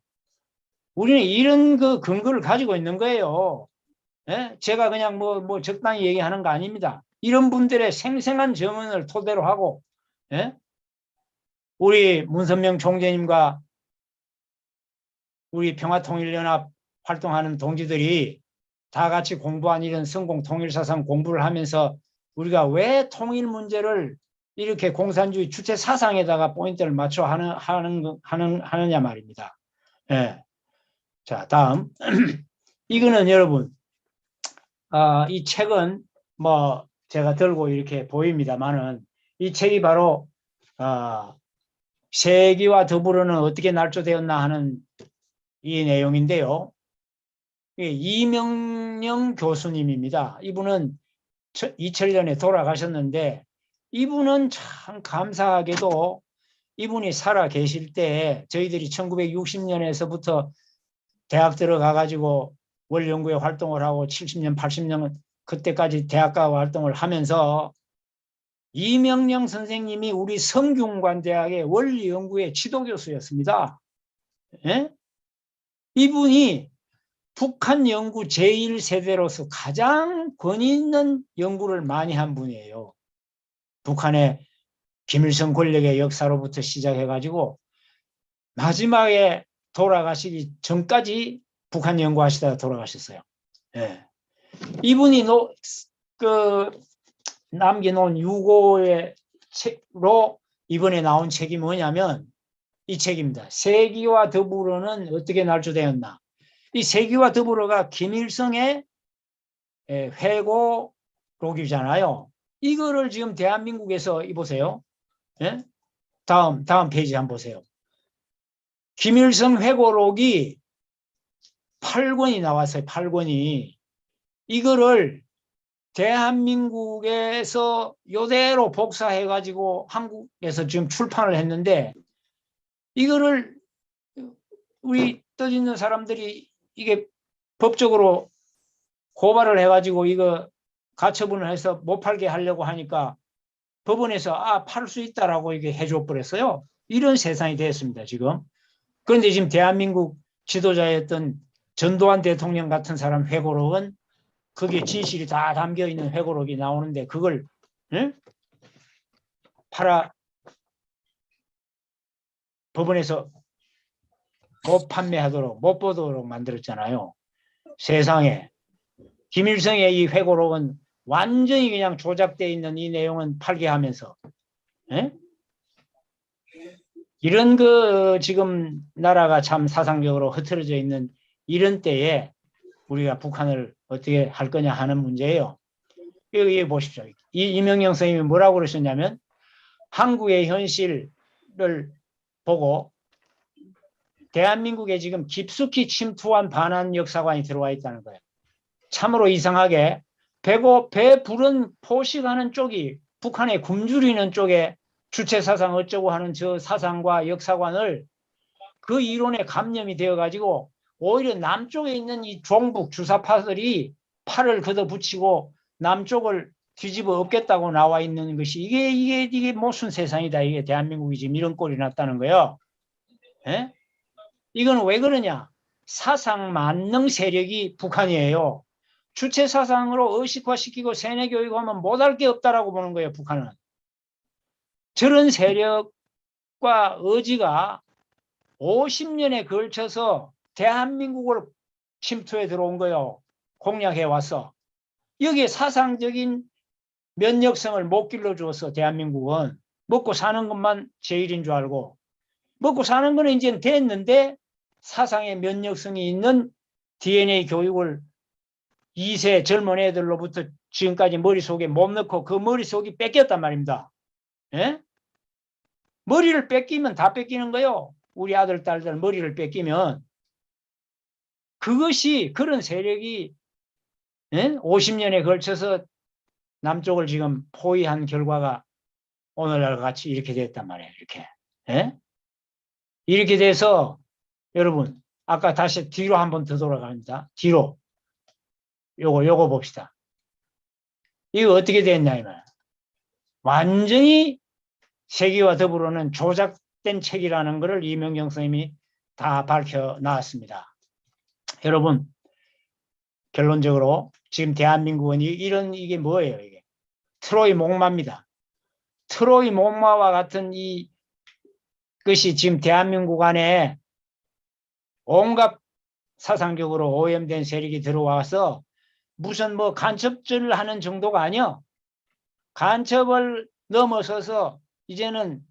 우리는 이런 그 근거를 가지고 있는 거예요. 제가 그냥 뭐 적당히 얘기하는 거 아닙니다. 이런 분들의 생생한 증언을 토대로 하고 우리 문선명 총재님과 우리 평화통일연합 활동하는 동지들이 다 같이 공부한 이런 성공 통일사상 공부를 하면서 우리가 왜 통일 문제를 이렇게 공산주의 주체 사상에다가 포인트를 맞춰 하느냐 말입니다. 예. 자, 다음. 이거는 여러분, 이 책은 뭐 제가 들고 이렇게 보입니다만은 이 책이 바로 세기와 더불어는 어떻게 날조되었나 하는 이 내용인데요. 이명영 교수님입니다. 이분은 2000년에 돌아가셨는데 이분은 참 감사하게도 이분이 살아 계실 때 저희들이 1960년에서부터 대학 들어가 가지고 월연구회 활동을 하고 70년, 80년 그때까지 대학가 활동을 하면서 이명영 선생님이 우리 성균관대학의 원리연구회 지도교수였습니다. 예? 이분이 북한 연구 제1세대로서 가장 권위 있는 연구를 많이 한 분이에요. 북한의 김일성 권력의 역사로부터 시작해가지고 마지막에 돌아가시기 전까지 북한 연구하시다가 돌아가셨어요. 예. 이분이 남겨놓은 유고의 책으로 이번에 나온 책이 뭐냐면 이 책입니다. 세기와 더불어는 어떻게 날조되었나. 이 세기와 더불어가 김일성의 회고록이잖아요. 이거를 지금 대한민국에서 보세요. 예? 다음 페이지 한번 보세요. 김일성 회고록이 8권이 나왔어요. 8권이. 이거를 대한민국에서 이대로 복사해가지고 한국에서 지금 출판을 했는데 이거를 우리 떠있는 사람들이 이게 법적으로 고발을 해가지고 이거 가처분을 해서 못 팔게 하려고 하니까 법원에서 팔 수 있다라고 이게 해줘 버렸어요. 이런 세상이 되었습니다, 지금. 그런데 지금 대한민국 지도자였던 전두환 대통령 같은 사람 회고록은 거기에 진실이 다 담겨 있는 회고록이 나오는데 그걸 법원에서 못 판매하도록 못 보도록 만들었잖아요. 세상에. 김일성의 이 회고록은 완전히 그냥 조작되어 있는 이 내용은 팔게 하면서 이런 지금 나라가 참 사상적으로 흐트러져 있는 이런 때에 우리가 북한을 어떻게 할 거냐 하는 문제예요. 여기 보십시오. 이명영 선생님이 뭐라고 그러셨냐면 한국의 현실을 보고 대한민국에 지금 깊숙이 침투한 반한 역사관이 들어와 있다는 거예요. 참으로 이상하게 배 부른 포식하는 쪽이 북한에 굶주리는 쪽에 주체사상 어쩌고 하는 저 사상과 역사관을 그 이론에 감염이 되어가지고 오히려 남쪽에 있는 이 종북 주사파들이 팔을 걷어붙이고 남쪽을 뒤집어 엎겠다고 나와 있는 것이 이게 무슨 세상이다. 이게 대한민국이 지금 이런 꼴이 났다는 거예요. 예? 이건 왜 그러냐? 사상 만능 세력이 북한이에요. 주체 사상으로 의식화시키고 세뇌 교육하면 못할 게 없다라고 보는 거예요, 북한은. 저런 세력과 의지가 50년에 걸쳐서 대한민국을 침투해 들어온 거예요. 공략해 왔어. 여기에 사상적인 면역성을 못 길러주었어. 대한민국은. 먹고 사는 것만 제일인 줄 알고. 먹고 사는 거는 이제 됐는데 사상의 면역성이 있는 DNA 교육을 2세 젊은 애들로부터 지금까지 머릿속에 못 넣고 그 머릿속이 뺏겼단 말입니다. 예? 머리를 뺏기면 다 뺏기는 거예요. 우리 아들, 딸들 머리를 뺏기면. 그것이 그런 세력이 50년에 걸쳐서 남쪽을 지금 포위한 결과가 오늘날 같이 이렇게 됐단 말이에요. 이렇게. 예? 이렇게 돼서 여러분 아까 다시 뒤로 한번 더 돌아갑니다. 뒤로. 요거 봅시다. 이거 어떻게 됐냐 이 말. 완전히 세기와 더불어는 조작된 책이라는 것을 이명경 선생님이 다 밝혀 나왔습니다. 여러분 결론적으로 지금 대한민국은 이게 뭐예요? 이게 트로이 목마입니다. 트로이 목마와 같은 이 것이 지금 대한민국 안에 온갖 사상적으로 오염된 세력이 들어와서 무슨 뭐 간첩질을 하는 정도가 아니야. 간첩을 넘어서서 이제는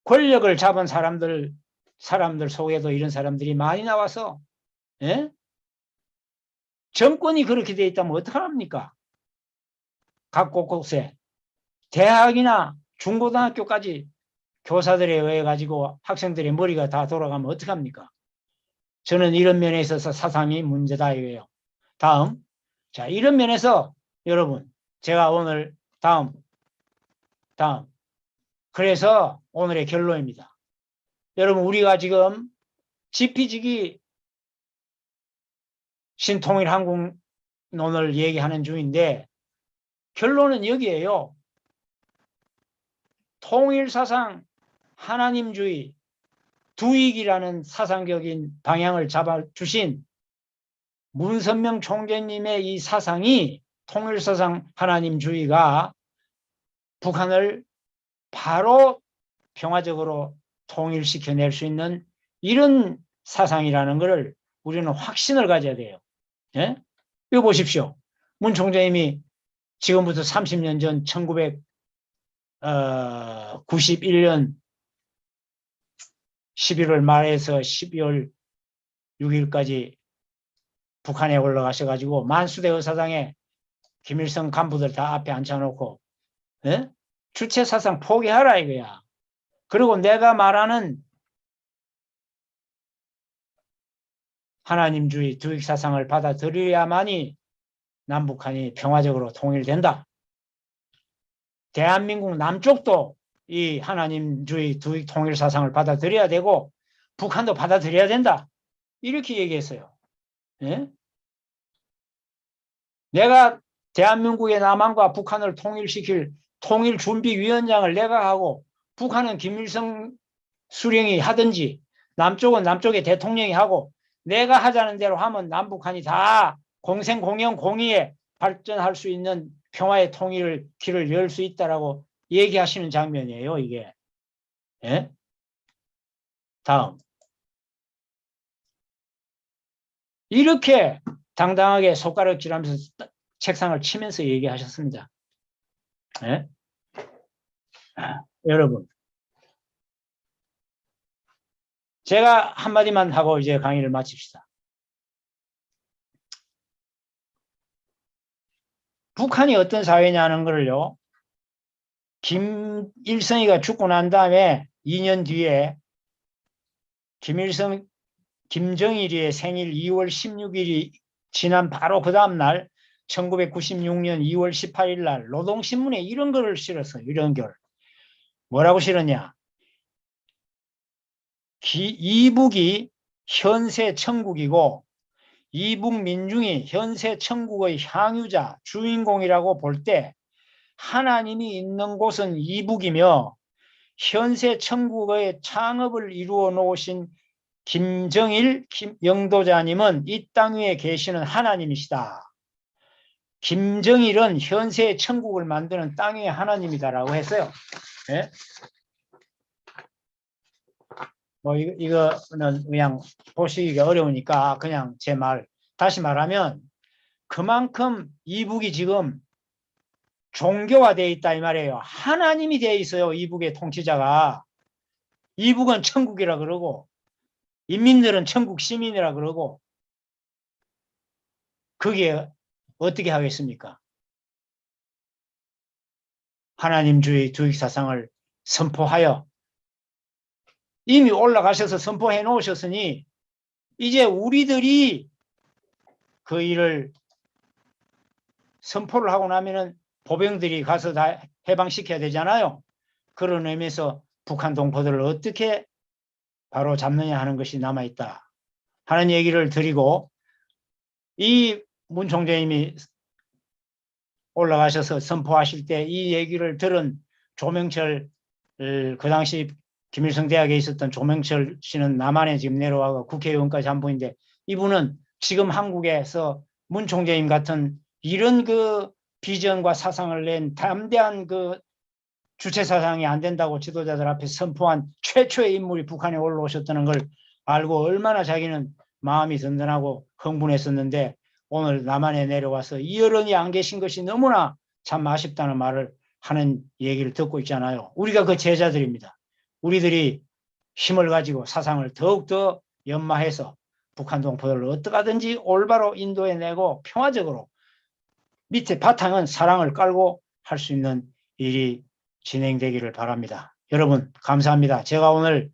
권력을 잡은 사람들 속에도 이런 사람들이 많이 나와서, 예? 정권이 그렇게 돼 있다면 어떡합니까? 각 곳곳에 대학이나 중고등학교까지 교사들에 의해 가지고 학생들의 머리가 다 돌아가면 어떡합니까? 저는 이런 면에 있어서 사상이 문제다 이거예요. 다음. 자, 이런 면에서 여러분, 제가 오늘 다음. 그래서 오늘의 결론입니다. 여러분, 우리가 지금 지피지기 신통일한국론을 얘기하는 중인데 결론은 여기에요. 통일사상, 하나님주의, 두익이라는 사상적인 방향을 잡아주신 문선명 총재님의 이 사상이 통일사상 하나님주의가 북한을 바로 평화적으로 통일시켜낼 수 있는 이런 사상이라는 것을 우리는 확신을 가져야 돼요. 예? 이거 보십시오. 문 총재님이 지금부터 30년 전 1991년 11월 말에서 12월 6일까지 북한에 올라가셔가지고 만수대 의사당에 김일성 간부들 다 앞에 앉혀놓고, 예? 주체 사상 포기하라 이거야. 그리고 내가 말하는 하나님주의 두익 사상을 받아들여야만이 남북한이 평화적으로 통일된다. 대한민국 남쪽도 이 하나님주의 두익 통일 사상을 받아들여야 되고 북한도 받아들여야 된다. 이렇게 얘기했어요. 예? 내가 대한민국의 남한과 북한을 통일시킬 통일준비위원장을 내가 하고 북한은 김일성 수령이 하든지 남쪽은 남쪽의 대통령이 하고 내가 하자는 대로 하면 남북한이 다 공생공영 공의에 발전할 수 있는 평화의 통일을 길을 열 수 있다라고 얘기하시는 장면이에요, 이게. 예? 다음. 이렇게 당당하게 손가락질하면서 책상을 치면서 얘기하셨습니다. 예? 여러분, 제가 한마디만 하고 이제 강의를 마칩시다. 북한이 어떤 사회냐는 걸요, 김일성이가 죽고 난 다음에 2년 뒤에 김정일이의 생일 2월 16일이 지난 바로 그 다음날 1996년 2월 18일 날 노동신문에 이런 글을 실었어요. 이런 글. 뭐라고 실었냐. 이북이 현세 천국이고 이북 민중이 현세 천국의 향유자, 주인공이라고 볼 때 하나님이 있는 곳은 이북이며 현세 천국의 창업을 이루어 놓으신 김정일 영도자님은 이 땅 위에 계시는 하나님이시다. 김정일은 현세의 천국을 만드는 땅의 하나님이다라고 했어요. 예? 뭐 이거는 그냥 보시기가 어려우니까 그냥 제 말 다시 말하면 그만큼 이북이 지금 종교화되어 있다 이 말이에요. 하나님이 되어 있어요. 이북의 통치자가. 이북은 천국이라 그러고 인민들은 천국 시민이라 그러고 그게 어떻게 하겠습니까? 하나님주의 두익사상을 선포하여 이미 올라가셔서 선포해 놓으셨으니 이제 우리들이 그 일을 선포를 하고 나면은 보병들이 가서 다 해방시켜야 되잖아요. 그런 의미에서 북한 동포들을 어떻게 바로 잡느냐 하는 것이 남아있다 하는 얘기를 드리고, 이 문 총재님이 올라가셔서 선포하실 때 이 얘기를 들은 조명철, 그 당시 김일성 대학에 있었던 조명철 씨는 남한에 지금 내려와서 국회의원까지 한 분인데 이분은 지금 한국에서 문 총재님 같은 이런 그 비전과 사상을 낸 담대한 그 주체 사상이 안 된다고 지도자들 앞에 선포한 최초의 인물이 북한에 올라오셨다는 걸 알고 얼마나 자기는 마음이 든든하고 흥분했었는데 오늘 남한에 내려와서 이 어른이 안 계신 것이 너무나 참 아쉽다는 말을 하는 얘기를 듣고 있잖아요. 우리가 그 제자들입니다. 우리들이 힘을 가지고 사상을 더욱더 연마해서 북한 동포들을 어떻게 하든지 올바로 인도해내고 평화적으로 밑에 바탕은 사랑을 깔고 할 수 있는 일이 진행되기를 바랍니다. 여러분 감사합니다. 제가 오늘